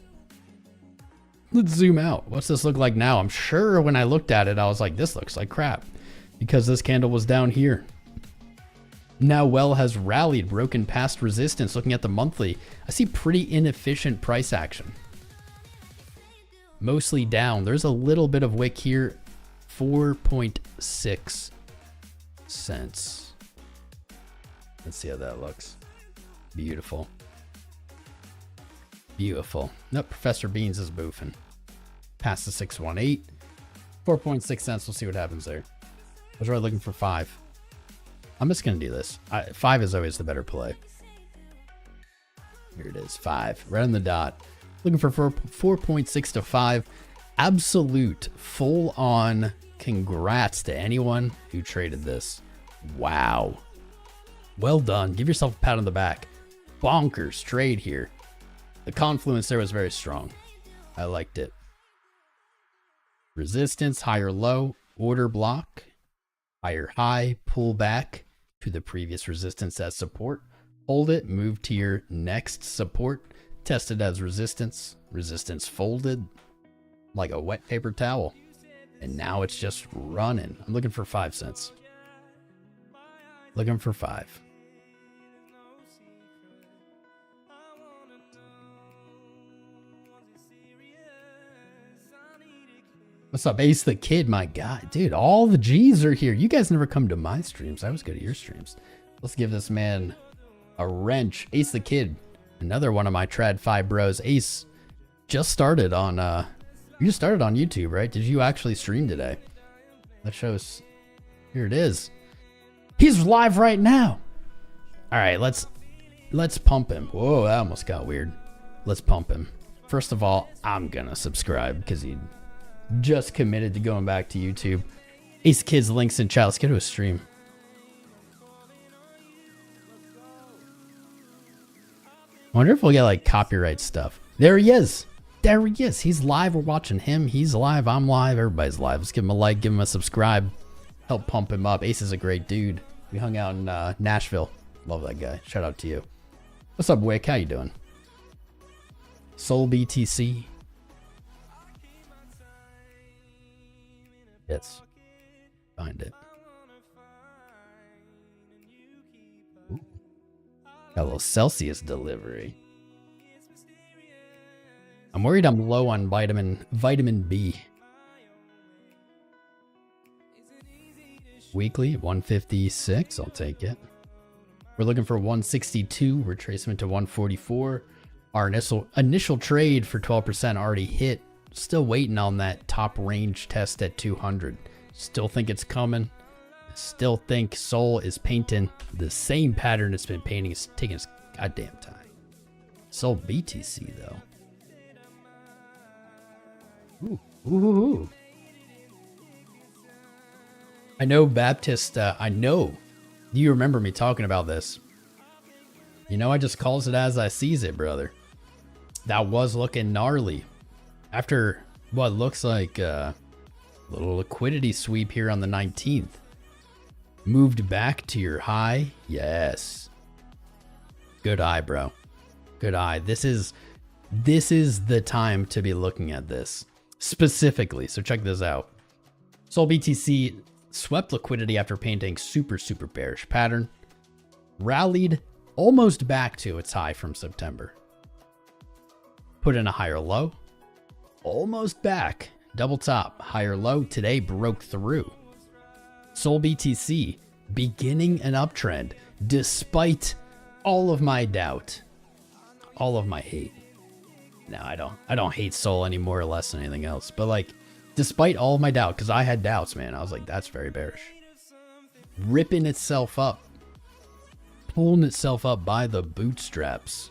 Let's zoom out. What's this look like now? I'm sure when I looked at it, I was like, this looks like crap, because this candle was down here. Now well has rallied, broken past resistance. Looking at the monthly, I see pretty inefficient price action. Mostly down. There's a little bit of wick here. 4.6 cents. Let's see how that looks. Beautiful. Beautiful. Nope, Professor Beans is boofing. Past the 618. 4.6 cents. We'll see what happens there. I was really looking for 5. I'm just going to do this. 5 is always the better play. Here it is. 5. Right on the dot. Looking for 4.6 to 5. Absolute full-on congrats to anyone who traded this. Wow. Well done. Give yourself a pat on the back. Bonkers trade here. The confluence there was very strong. I liked it. Resistance, higher low, order block, higher high, pull back to the previous resistance as support. Hold it, move to your next support. Test it as resistance. Resistance folded like a wet paper towel. And now it's just running. I'm looking for 5 cents. Looking for 5. What's up, Ace the Kid? My God, dude, all the G's are here. You guys never come to my streams. I always go to your streams. Let's give this man a wrench. Ace the Kid, another one of my TradFi bros. Ace just started on, you just started on YouTube, right? Did you actually stream today? That shows, here it is. He's live right now. All right, let's pump him. Whoa, that almost got weird. Let's pump him. First of all, I'm gonna subscribe because he just committed to going back to YouTube. Ace Kids links in chat. Let's get to a stream. I wonder if we'll get like copyright stuff. There he is. There he is. He's live. We're watching him. He's live. I'm live. Everybody's live. Let's give him a like. Give him a subscribe. Help pump him up. Ace is a great dude. We hung out in Nashville. Love that guy. Shout out to you. What's up, Wick? How you doing? Soul BTC. Yes. Find it. Ooh. Got a little Celsius delivery. I'm worried I'm low on vitamin B. Weekly 156. I'll take it. We're looking for 162. Retracement to 144. Our initial trade for 12% already hit. Still waiting on that top range test at 200. Still think it's coming. Still think Sol is painting the same pattern it's been painting. It's taking its goddamn time. Sol BTC though. Ooh, ooh. I know Baptist. I know you remember me talking about this. You know, I just calls it as I sees it, brother. That was looking gnarly. After what looks like a little liquidity sweep here on the 19th. Moved back to your high. Yes. Good eye, bro. Good eye. This is the time to be looking at this specifically. So check this out. Sol BTC swept liquidity after painting super bearish pattern. Rallied almost back to its high from September. Put in a higher low. Almost back. Double top. Higher low. Today broke through. Sol BTC beginning an uptrend despite all of my doubt. All of my hate. No, I don't hate Sol any more or less than anything else. But like, despite all of my doubt, because I had doubts, man. I was like, that's very bearish. Ripping itself up. Pulling itself up by the bootstraps.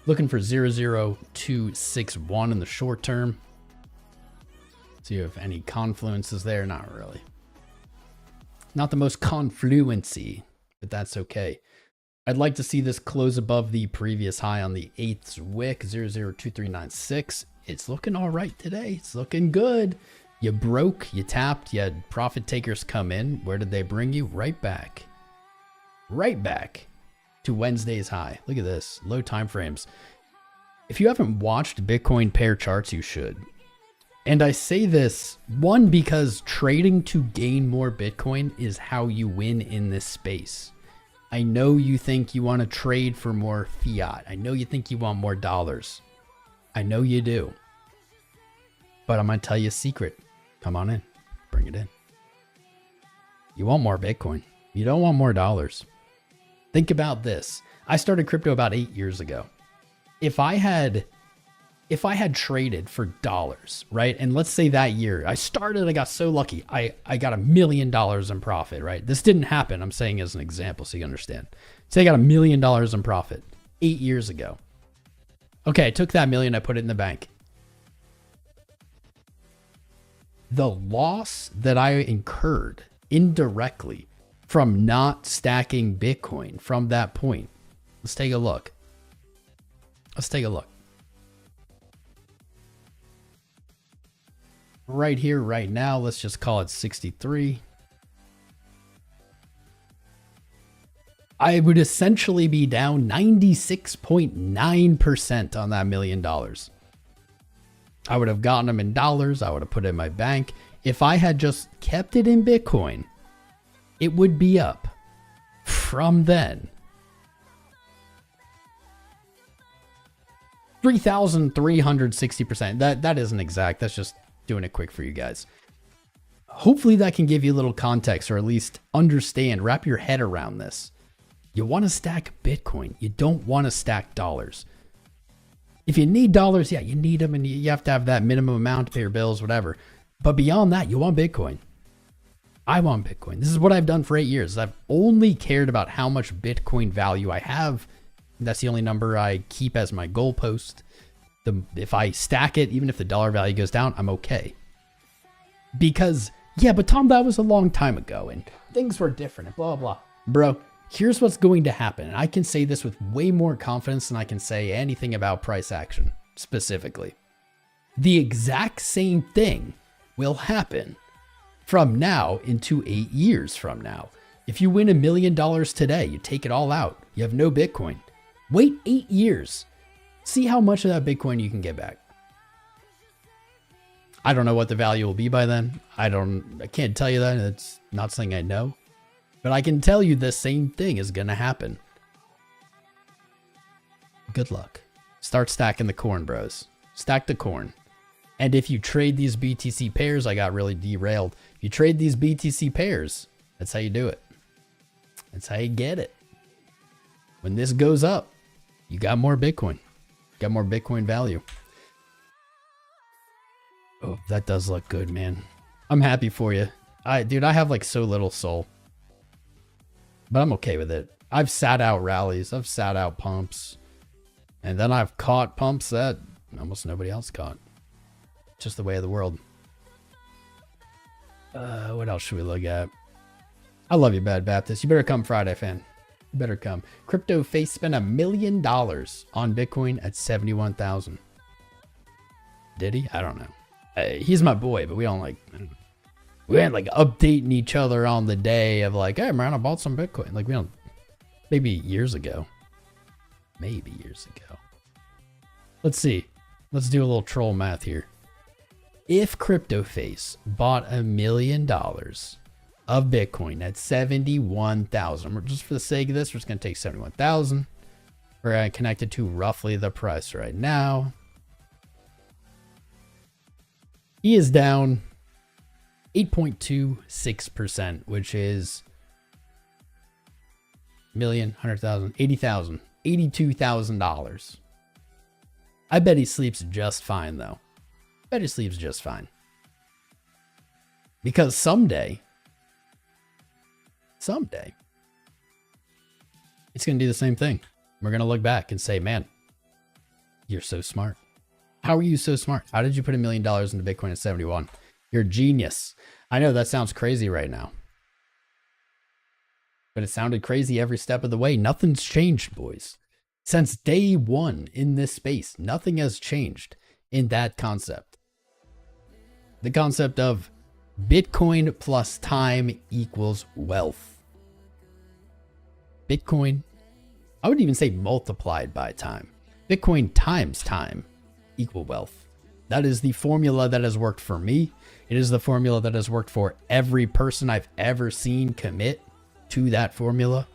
Looking for 00261 in the short term. See if any confluences there. Not really. Not the most confluency, but that's okay. I'd like to see this close above the previous high on the 8th wick, 002396. It's looking all right today. It's looking good. You broke, you tapped, you had profit takers come in. Where did they bring you? Right back. Right back to Wednesday's high. Look at this. Low time frames. If you haven't watched Bitcoin pair charts, you should. And I say this, one, because trading to gain more Bitcoin is how you win in this space. I know you think you want to trade for more fiat. I know you think you want more dollars. I know you do. But I'm going to tell you a secret. Come on in. Bring it in. You want more Bitcoin. You don't want more dollars. Think about this. I started crypto about 8 years ago. If I had traded for dollars, right? And let's say that year I started, I got so lucky. I got $1 million in profit, right? This didn't happen. I'm saying as an example so you understand. Say I got $1 million in profit 8 years ago. Okay, I took that million, I put it in the bank. The loss that I incurred indirectly from not stacking Bitcoin from that point. Let's take a look. Let's take a look. Right here, right now, let's just call it 63. I would essentially be down 96.9% on that $1 million. I would have gotten them in dollars. I would have put it in my bank. If I had just kept it in Bitcoin, it would be up from then. 3,360%. That isn't exact. That's just doing it quick for you guys. Hopefully that can give you a little context, or at least understand, wrap your head around this. You want to stack Bitcoin. You don't want to stack dollars. If you need dollars, yeah, you need them, and you have to have that minimum amount to pay your bills, whatever. But beyond that, you want Bitcoin. I want Bitcoin. This is what I've done for 8 years. I've only cared about how much Bitcoin value I have. That's the only number I keep as my goalpost. if I stack it, even if the dollar value goes down, I'm okay. Because, yeah, but Tom, that was a long time ago and things were different and blah, blah. Bro, here's what's going to happen. And I can say this with way more confidence than I can say anything about price action specifically. The exact same thing will happen from now into 8 years from now. If you win $1 million today, you take it all out, you have no Bitcoin. Wait 8 years. See how much of that Bitcoin you can get back. I don't know what the value will be by then. I can't tell you that. It's not something I know. But I can tell you the same thing is going to happen. Good luck. Start stacking the corn, bros. Stack the corn. And if you trade these BTC pairs, I got really derailed. If you trade these BTC pairs, that's how you do it. That's how you get it. When this goes up, you got more Bitcoin. Got more Bitcoin value. Oh, that does look good, man. I'm happy for you. Dude, I have like so little soul. But I'm okay with it. I've sat out rallies. I've sat out pumps. And then I've caught pumps that almost nobody else caught. Just the way of the world. What else should we look at? I love you, Bad Baptist. You better come Friday, fan. You better come. Crypto Face spent $1 million on Bitcoin at 71,000. Did he? I don't know. He's my boy, but we ain't like updating each other on the day of like, hey man, I bought some Bitcoin. Like we don't. Maybe years ago. Maybe years ago. Let's see. Let's do a little troll math here. If CryptoFace bought $1 million of Bitcoin at 71,000, just for the sake of this, we're just going to take 71,000. We're going to connect it to roughly the price right now. He is down 8.26%, which is million, 100,000, 80,000, $82,000. I bet he sleeps just fine, though. Bet he sleeps just fine. Because someday, it's going to do the same thing. We're going to look back and say, man, you're so smart. How are you so smart? How did you put $1 million into Bitcoin at 71? You're a genius. I know that sounds crazy right now. But it sounded crazy every step of the way. Nothing's changed, boys. Since day one in this space, nothing has changed in that concept. The concept of Bitcoin plus time equals wealth. Bitcoin, I would even say multiplied by time. Bitcoin times time equal wealth. That is the formula that has worked for me. It is the formula that has worked for every person I've ever seen commit to that formula.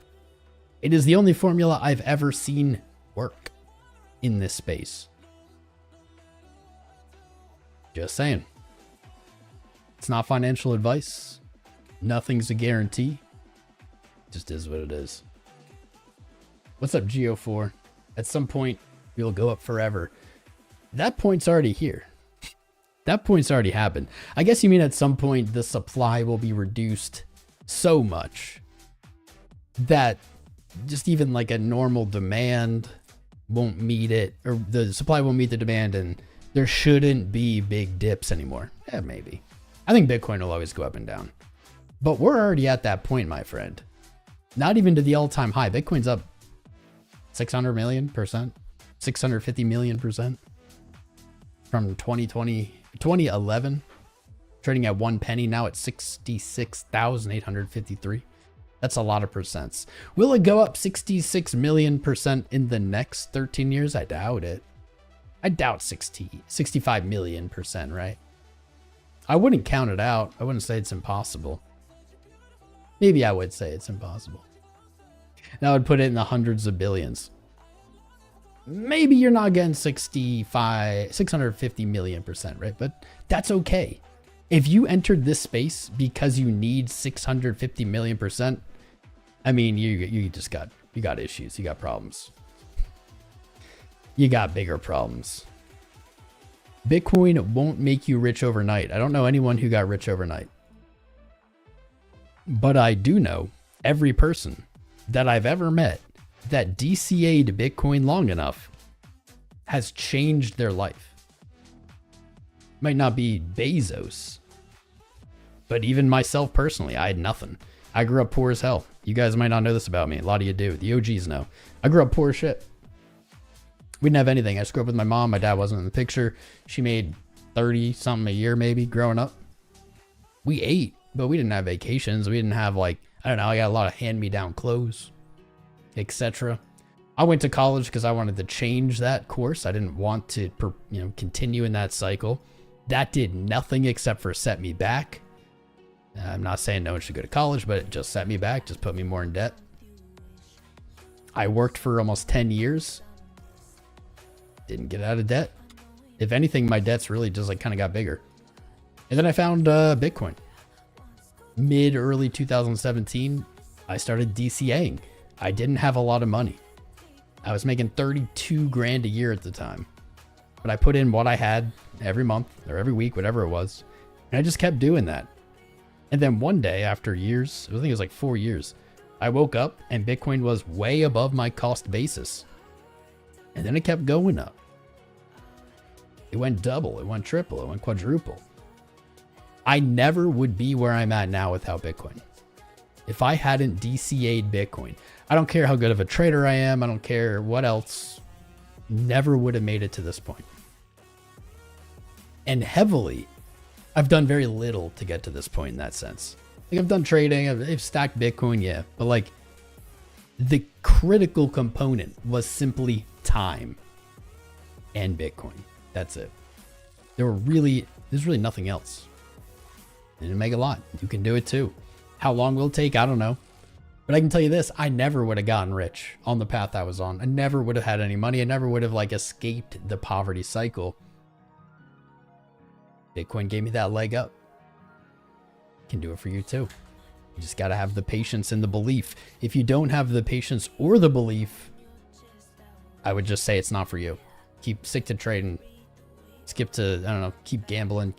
It is the only formula I've ever seen work in this space. Just saying. It's not financial advice. Nothing's a guarantee. It just is what it is. What's up, Geo4? At some point, we'll go up forever. That point's already here. That point's already happened. I guess you mean at some point the supply will be reduced so much that just even like a normal demand won't meet it, or the supply won't meet the demand, and there shouldn't be big dips anymore. Yeah, maybe. I think Bitcoin will always go up and down. But we're already at that point, my friend. Not even to the all-time high. Bitcoin's up 600 million%, 650 million% from 2011, trading at 1 penny, now at 66,853. That's a lot of percents. Will it go up 66 million% in the next 13 years? I doubt it. I doubt 65 million%, right? I wouldn't count it out. I wouldn't say it's impossible. Maybe I would say it's impossible. That would put it in the hundreds of billions. Maybe you're not getting 650 million%, right? But that's okay. If you entered this space because you need 650 million%, I mean, you got issues. You got problems. You got bigger problems. Bitcoin won't make you rich overnight. I don't know anyone who got rich overnight. But I do know every person that I've ever met that DCA'd Bitcoin long enough has changed their life. Might not be Bezos, but even myself personally, I had nothing. I grew up poor as hell. You guys might not know this about me. A lot of you do. The OGs know. I grew up poor as shit. We didn't have anything. I just grew up with my mom. My dad wasn't in the picture. She made 30 something a year maybe growing up. We ate, but we didn't have vacations. We didn't have like, I don't know, I got a lot of hand-me-down clothes, etc. I went to college because I wanted to change that course. I didn't want to, continue in that cycle. That did nothing except for set me back. I'm not saying no one should go to college, but it just set me back, just put me more in debt. I worked for almost 10 years. Didn't get out of debt. If anything, my debts really just like kind of got bigger. And then I found Bitcoin. Early 2017, I started DCAing. I didn't have a lot of money. I was making 32 grand a year at the time. But I put in what I had every month or every week, whatever it was. And I just kept doing that. And then one day after years, I think it was like 4 years, I woke up and Bitcoin was way above my cost basis. And then it kept going up. It went double, it went triple, it went quadruple. I never would be where I'm at now without Bitcoin. If I hadn't DCA'd Bitcoin, I don't care how good of a trader I am, I don't care what else, never would have made it to this point. And heavily, I've done very little to get to this point in that sense. Like I've done trading, I've stacked Bitcoin, yeah, but like the critical component was simply time and Bitcoin. That's it. There's really nothing else. It didn't make a lot. You can do it too. How long will it take? I don't know. But I can tell you this, I never would have gotten rich on the path I was on. I never would have had any money. I never would have like escaped the poverty cycle. Bitcoin gave me that leg up. Can do it for you too. You just got to have the patience and the belief. If you don't have the patience or the belief, I would just say it's not for you. Stick to trading. Skip to, I don't know, keep gambling,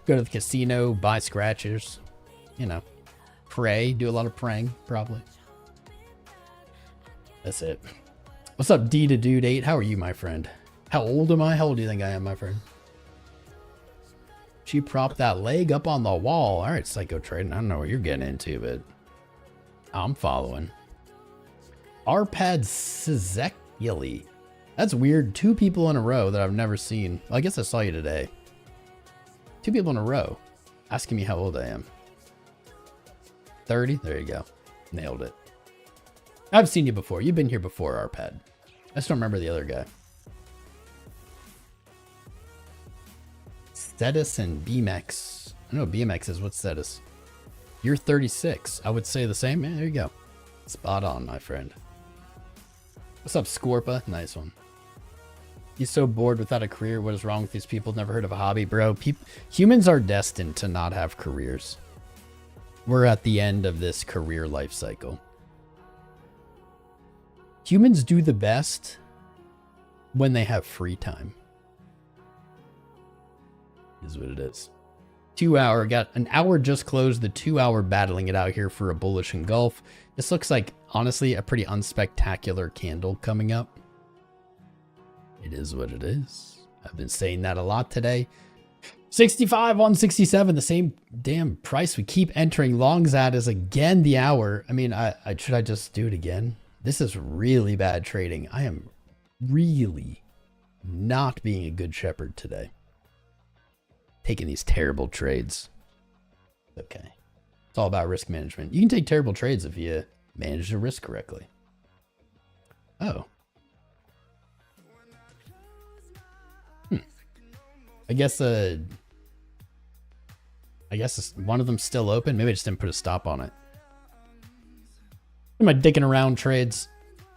go to the casino, buy scratchers, pray, do a lot of praying, probably. That's it. What's up, D2Dude8? How are you, my friend? How old am I? How old do you think I am, my friend? She propped that leg up on the wall. All right, psycho trading. I don't know what you're getting into, but I'm following. 𝐅𝐫𝐶𝐳. That's weird. 2 people in a row that I've never seen. Well, I guess I saw you today. 2 people in a row asking me how old I am. 30? There you go. Nailed it. I've seen you before. You've been here before, 𝐅𝐵. I just don't remember the other guy. Status and BMX. I know BMX is. What's status? You're 36. I would say the same. Yeah, there you go. Spot on, my friend. What's up, Scorpa? Nice one. He's so bored without a career. What is wrong with these people? Never heard of a hobby, bro. Humans are destined to not have careers. We're at the end of this career life cycle. Humans do the best when they have free time. Is what it is. 2 hour, got an hour just closed, the 2 hour battling it out here for a bullish engulf. This looks like, honestly, a pretty unspectacular candle coming up. It is what it is. I've been saying that a lot today. 65 on 67, the same damn price we keep entering longs at is again the hour. I mean, should I just do it again? This is really bad trading. I am really not being a good shepherd today. Taking these terrible trades. Okay. It's all about risk management. You can take terrible trades if you manage the risk correctly. Oh. I guess one of them's still open. Maybe I just didn't put a stop on it. Am I dicking around trades?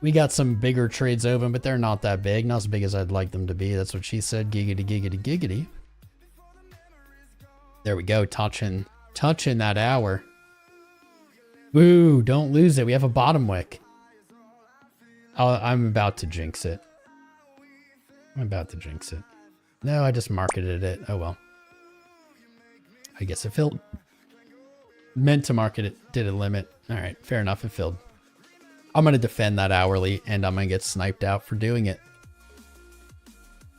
We got some bigger trades open, but they're not that big. Not as big as I'd like them to be. That's what she said. Giggity, giggity, giggity. There we go. Touching that hour. Woo, don't lose it. We have a bottom wick. I'm about to jinx it. No, I just marketed it. Oh, well. I guess it filled. Meant to market it. Did a limit. All right, fair enough. It filled. I'm going to defend that hourly, and I'm going to get sniped out for doing it.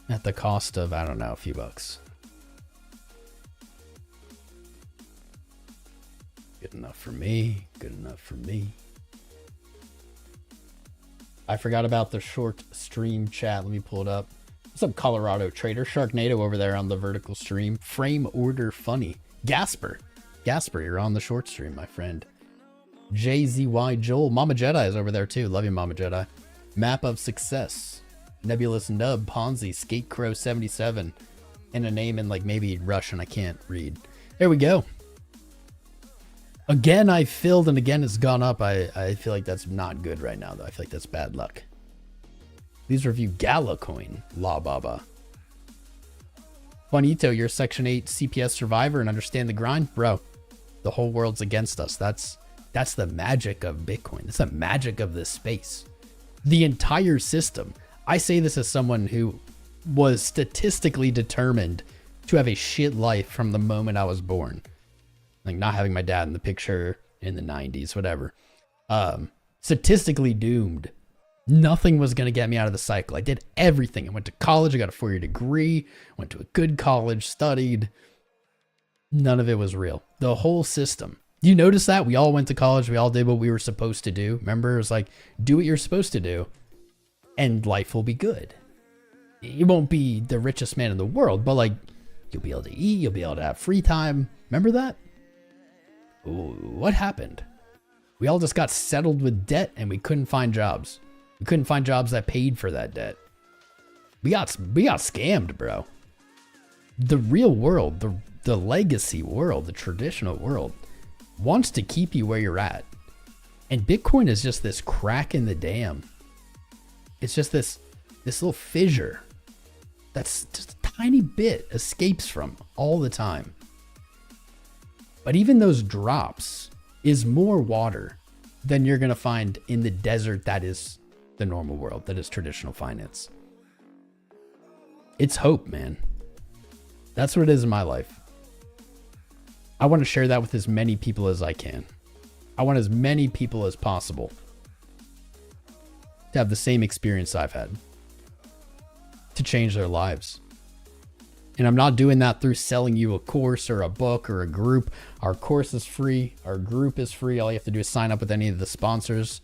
at the cost of, I don't know, a few bucks. Good enough for me. Good enough for me. I forgot about the short stream chat. Let me pull it up. What's up, Colorado Trader? Sharknado over there on the vertical stream. Frame order funny. Gasper, you're on the short stream, my friend. JZY Joel. Mama Jedi is over there too. Love you, Mama Jedi. Map of Success. Nebulous Nub. Ponzi. Skatecrow 77. And a name in like maybe Russian I can't read. There we go. Again, I filled and again it's gone up. I feel like that's not good right now though. I feel like that's bad luck. Please review Galacoin. La Baba. Juanito, you're a Section 8 CPS survivor and understand the grind? Bro, the whole world's against us. That's the magic of Bitcoin. That's the magic of this space. The entire system. I say this as someone who was statistically determined to have a shit life from the moment I was born. Like not having my dad in the picture in the 90s, whatever. Statistically doomed. Nothing was going to get me out of the cycle. I did everything. I went to college. I got a 4-year degree. Went to a good college. Studied. None of it was real. The whole system. You notice that? We all went to college. We all did what we were supposed to do. Remember? It was like, do what you're supposed to do. And life will be good. You won't be the richest man in the world. But like, you'll be able to eat. You'll be able to have free time. Remember that? Ooh, what happened? We all just got settled with debt. And we couldn't find jobs. We couldn't find jobs that paid for that debt. We got scammed, bro. The real world, the legacy world, the traditional world wants to keep you where you're at. And Bitcoin is just this crack in the dam. It's just this little fissure that's just a tiny bit escapes from all the time. But even those drops is more water than you're going to find in the desert that is the normal world, that is traditional finance. It's hope, man. That's what it is in my life. I want to share that with as many people as I can. I want as many people as possible to have the same experience I've had, to change their lives. And I'm not doing that through selling you a course or a book or a group. Our course is free. Our group is free. All you have to do is sign up with any of the sponsors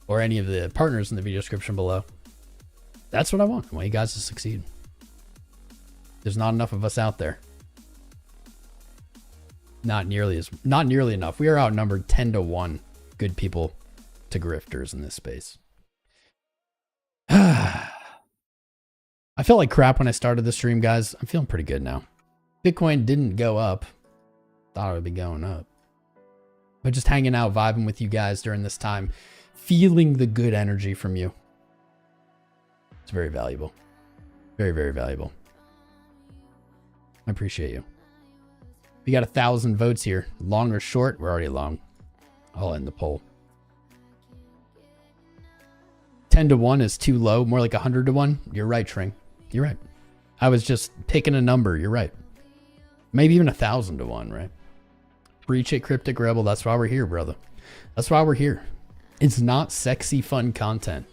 or any of the partners in the video description below. That's what I want. I want you guys to succeed. There's not enough of us out there. Not nearly enough. We are outnumbered 10-1 good people to grifters in this space. I felt like crap when I started the stream, guys. I'm feeling pretty good now. Bitcoin didn't go up. Thought it would be going up. But just hanging out, vibing with you guys during this time, feeling the good energy from you. It's very valuable. Very, very valuable. I appreciate you. We got 1,000 votes here. Long or short? We're already long. I'll end the poll. 10-1 is too low. More like 100-1. You're right, Tring. You're right. I was just picking a number. You're right. Maybe even 1,000-1, right? Breach it, Cryptic Rebel. That's why we're here, brother. That's why we're here. It's not sexy, fun content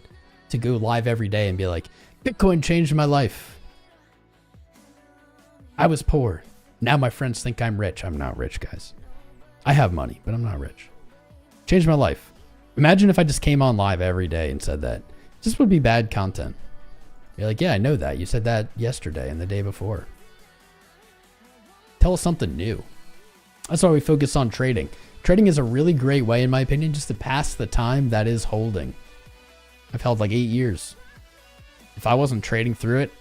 to go live every day and be like, Bitcoin changed my life. I was poor. Now my friends think I'm rich. I'm not rich, guys. I have money, but I'm not rich. Changed my life. Imagine if I just came on live every day and said that. This would be bad content. You're like, yeah, I know that. You said that yesterday and the day before. Tell us something new. That's why we focus on trading. Trading is a really great way, in my opinion, just to pass the time that is holding. I've held like 8 years. If I wasn't trading through it,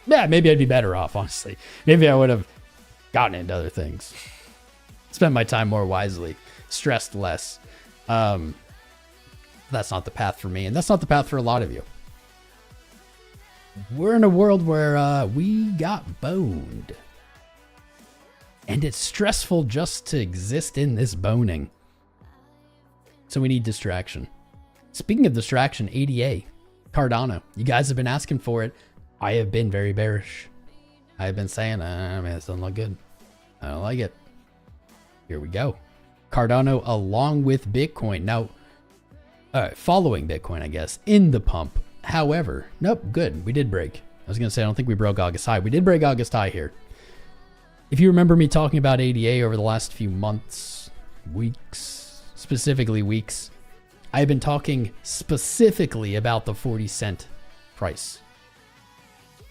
yeah, maybe I'd be better off, honestly. Maybe I would have gotten into other things. Spent my time more wisely. Stressed less. That's not the path for me, and that's not the path for a lot of you. We're in a world where we got boned. And it's stressful just to exist in this boning. So we need distraction. Speaking of distraction, ADA, Cardano. You guys have been asking for it. I have been very bearish. I have been saying, man, this doesn't look good. I don't like it. Here we go. Cardano along with Bitcoin. Now, following Bitcoin, I guess, in the pump. However, nope, good. We did break. I was going to say, I don't think we broke August high. We did break August high here. If you remember me talking about ADA over the last few months, weeks, specifically weeks, I've been talking specifically about the 40-cent price.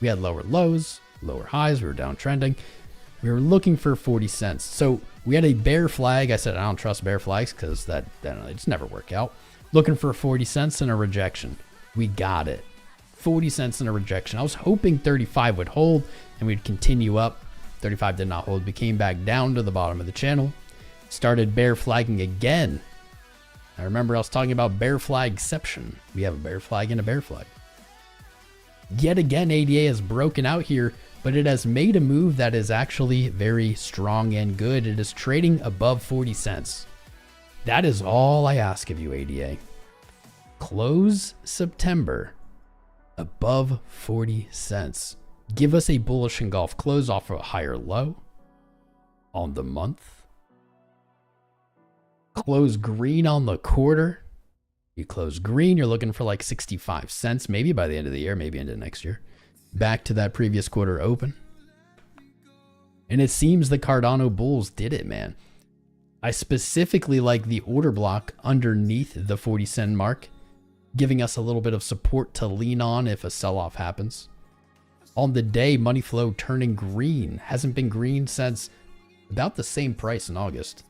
We had lower lows, lower highs. We were downtrending. We were looking for 40 cents. So we had a bear flag. I said, I don't trust bear flags because that it's never work out. Looking for 40 cents and a rejection. We got it. 40 cents and a rejection. I was hoping 35 would hold and we'd continue up. 35 did not hold. We came back down to the bottom of the channel. Started bear flagging again. I remember I was talking about bear flag exception. We have a bear flag and a bear flag. Yet again, ADA has broken out here, but it has made a move that is actually very strong and good. It is trading above 40 cents. That is all I ask of you, ADA. Close September above 40 cents. Give us a bullish engulf close off of a higher low on the month. Close green on the quarter. You close green, you're looking for like 65 cents, maybe by the end of the year, maybe into next year. Back to that previous quarter open. And it seems the Cardano bulls did it, man. I specifically like the order block underneath the 40 cent mark, giving us a little bit of support to lean on if a sell-off happens. On the day, money flow turning green. Hasn't been green since about the same price in August.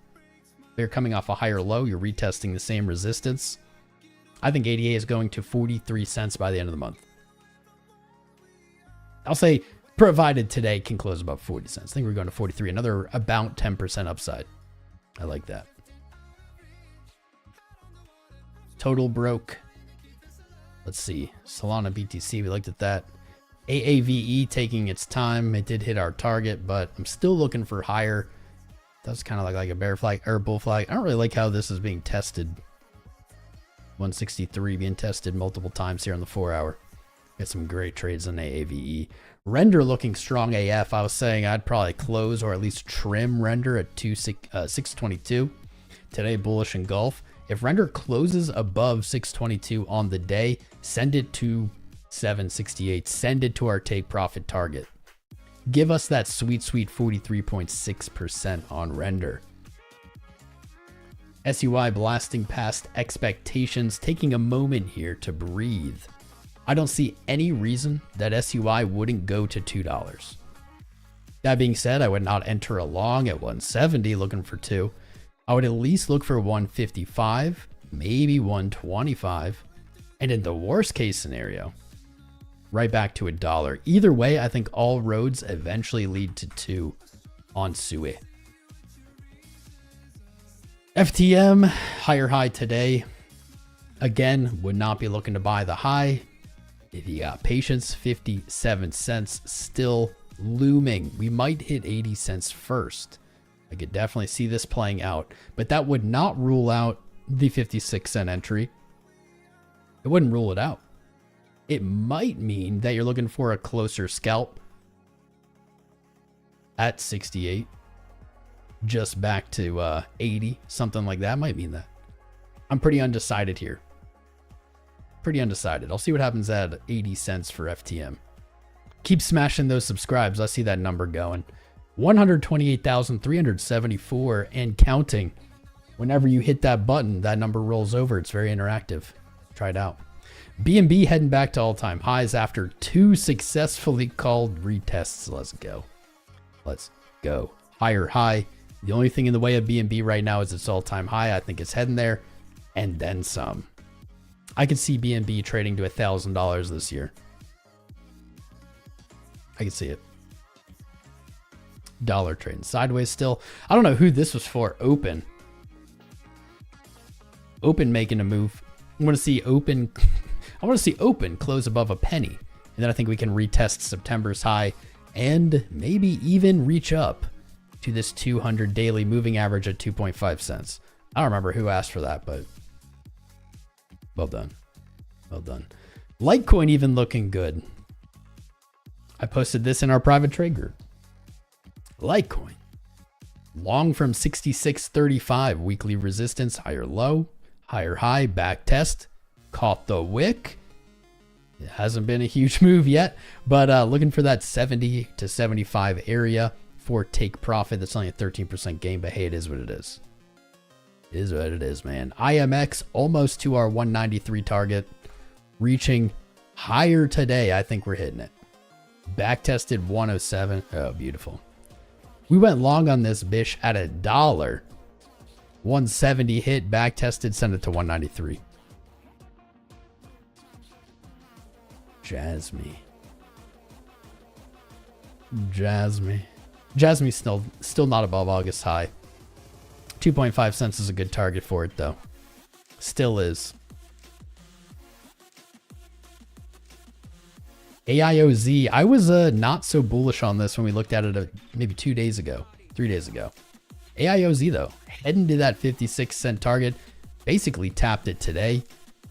They're coming off a higher low. You're retesting the same resistance. I think ADA is going to 43 cents by the end of the month. I'll say, provided today can close above 40 cents. I think we're going to 43. Another about 10% upside. I like that. Total broke. Let's see. Solana BTC, we looked at that. AAVE taking its time. It did hit our target, but I'm still looking for higher. That's kind of like a bear flag or bull flag. I don't really like how this is being tested. 163 being tested multiple times here on the 4 hour. Got some great trades on AAVE. Render looking strong AF. I was saying I'd probably close or at least trim Render at 622. Today, bullish engulf. If Render closes above 622 on the day, send it to 768. Send it to our take profit target. Give us that sweet 43.6% on Render. SUI blasting past expectations, taking a moment here to breathe. I don't see any reason that SUI wouldn't go to $2. That being said, I would not enter a long at 170 looking for 2. I would at least look for 155, maybe 125. And in the worst case scenario, right back to $1. Either way, I think all roads eventually lead to 2 on SUI. FTM, higher high today. Again, would not be looking to buy the high. If you got patience, 57 cents still looming. We might hit 80 cents first. I could definitely see this playing out, but that would not rule out the 56 cent entry. It wouldn't rule it out. It might mean that you're looking for a closer scalp at 68. Just back to 80, something like that might mean that. I'm pretty undecided here. Pretty undecided. I'll see what happens at 80 cents for FTM. Keep smashing those subscribes. I see that number going. 128,374 and counting. Whenever you hit that button, that number rolls over. It's very interactive. Try it out. BNB heading back to all-time highs after 2 successfully called retests. Let's go. Let's go. Higher high. The only thing in the way of BNB right now is its all-time high. I think it's heading there and then some. I could see BNB trading to $1,000 this year. I can see it. Dollar trading sideways still. I don't know who this was for. Open. Open making a move. I want to see Open. I want to see Open close above a penny. And then I think we can retest September's high and maybe even reach up to this 200 daily moving average at 2.5 cents. I don't remember who asked for that, but well done. Well done. Litecoin even looking good. I posted this in our private trade group. Litecoin. Long from 66.35. Weekly resistance. Higher low. Higher high. Back test. Caught the wick. It hasn't been a huge move yet, but looking for that 70 to 75 area for take profit. That's only a 13% gain, but hey, it is what it is. It is what it is, man. IMX almost to our 193 target, reaching higher today. I think we're hitting it. Back tested 107. Oh, beautiful. We went long on this bish at $1. 170 hit, back tested, send it to 193. Jasmine still not above August high. 2.5 cents is a good target for it though. Still is. 𝐂𝐈𝐆𝐍. I was not so bullish on this when we looked at it maybe 3 days ago. 𝐂𝐈𝐆𝐍 though, heading to that 56-cent target. Basically tapped it today.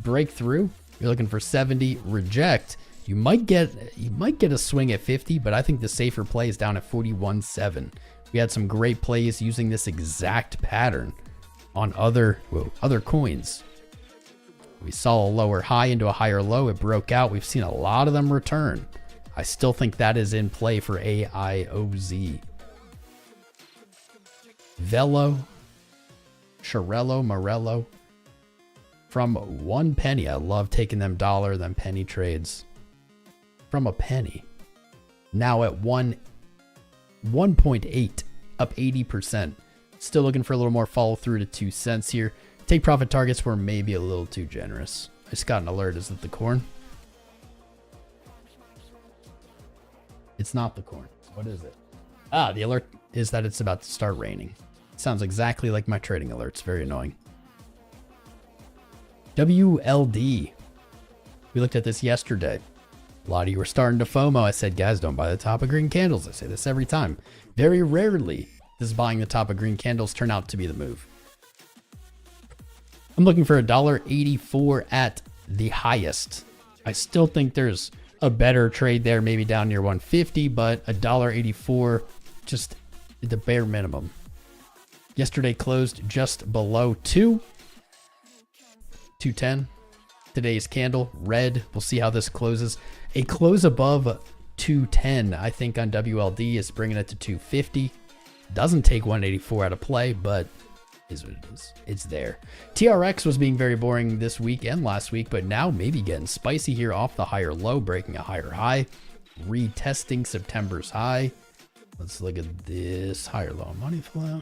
Breakthrough. You're looking for 70. Reject. You might get a swing at 50, but I think the safer play is down at 41.7. We had some great plays using this exact pattern on other coins. We saw a lower high into a higher low. It broke out. We've seen a lot of them return. I still think that is in play for 𝐂𝐈𝐆𝐍. Velo, Chirello, Morello. From 1 penny. I love taking them dollar, them penny trades. From a penny. Now at 1.8, up 80%. Still looking for a little more follow through to 2 cents here. Take profit targets were maybe a little too generous. I just got an alert. Is it the corn? It's not the corn. What is it? Ah, the alert is that it's about to start raining. Sounds exactly like my trading alerts. Very annoying. WLD. We looked at this yesterday. A lot of you were starting to FOMO. I said, guys, don't buy the top of green candles. I say this every time. Very rarely does buying the top of green candles turn out to be the move. I'm looking for $1.84 at the highest. I still think there's a better trade there, maybe down near 150, but $1.84, just the bare minimum. Yesterday closed just below 210. Today's candle, red. We'll see how this closes. A close above 210, I think, on WLD is bringing it to 250. Doesn't take 184 out of play, but is what it is. It's there. TRX was being very boring this week and last week, but now maybe getting spicy here off the higher low, breaking a higher high, retesting September's high. Let's look at this higher low money flow.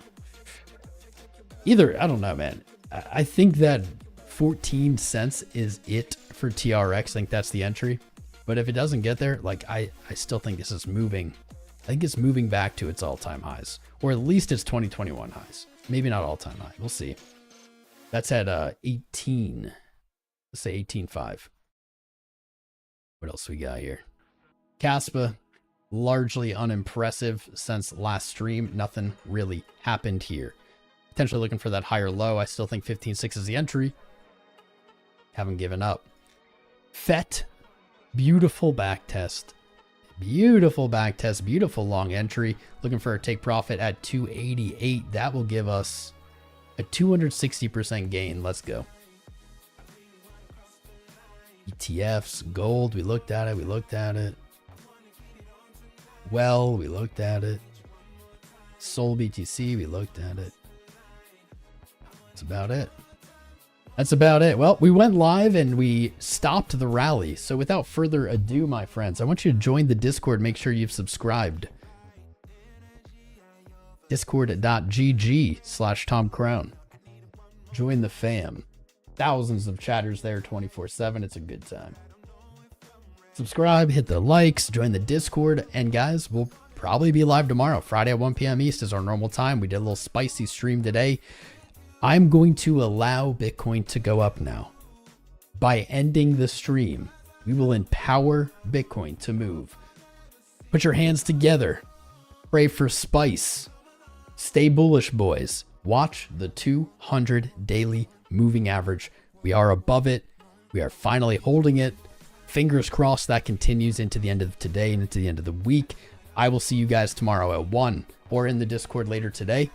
I don't know, man. I think that 14 cents is it for TRX. I think that's the entry. But if it doesn't get there, like I still think this is moving. I think it's moving back to its all-time highs, or at least its 2021 highs. Maybe not all-time high. We'll see. That's at 18. Let's say 18.5. What else we got here? Caspa, largely unimpressive since last stream. Nothing really happened here. Potentially looking for that higher low. I still think 15.6 is the entry. Haven't given up. FET, beautiful back test. Beautiful back test, beautiful long entry. Looking for a take profit at 288. That will give us a 260% gain. Let's go. ETFs, gold, we looked at it. Well, we looked at it. Sol BTC, we looked at it. That's about it. That's about it. Well, we went live and we stopped the rally. So without further ado, my friends, I want you to join the Discord. Make sure you've subscribed. Discord.gg/TomCrown. Join the fam. Thousands of chatters there 24/7. It's a good time. Subscribe, hit the likes, join the Discord. And guys, we'll probably be live tomorrow. Friday at 1 p.m. East is our normal time. We did a little spicy stream today. I'm going to allow Bitcoin to go up now. By ending the stream, we will empower Bitcoin to move. Put your hands together. Pray for spice. Stay bullish, boys. Watch the 200 daily moving average. We are above it. We are finally holding it. Fingers crossed that continues into the end of today and into the end of the week. I will see you guys tomorrow at 1 or in the Discord later today.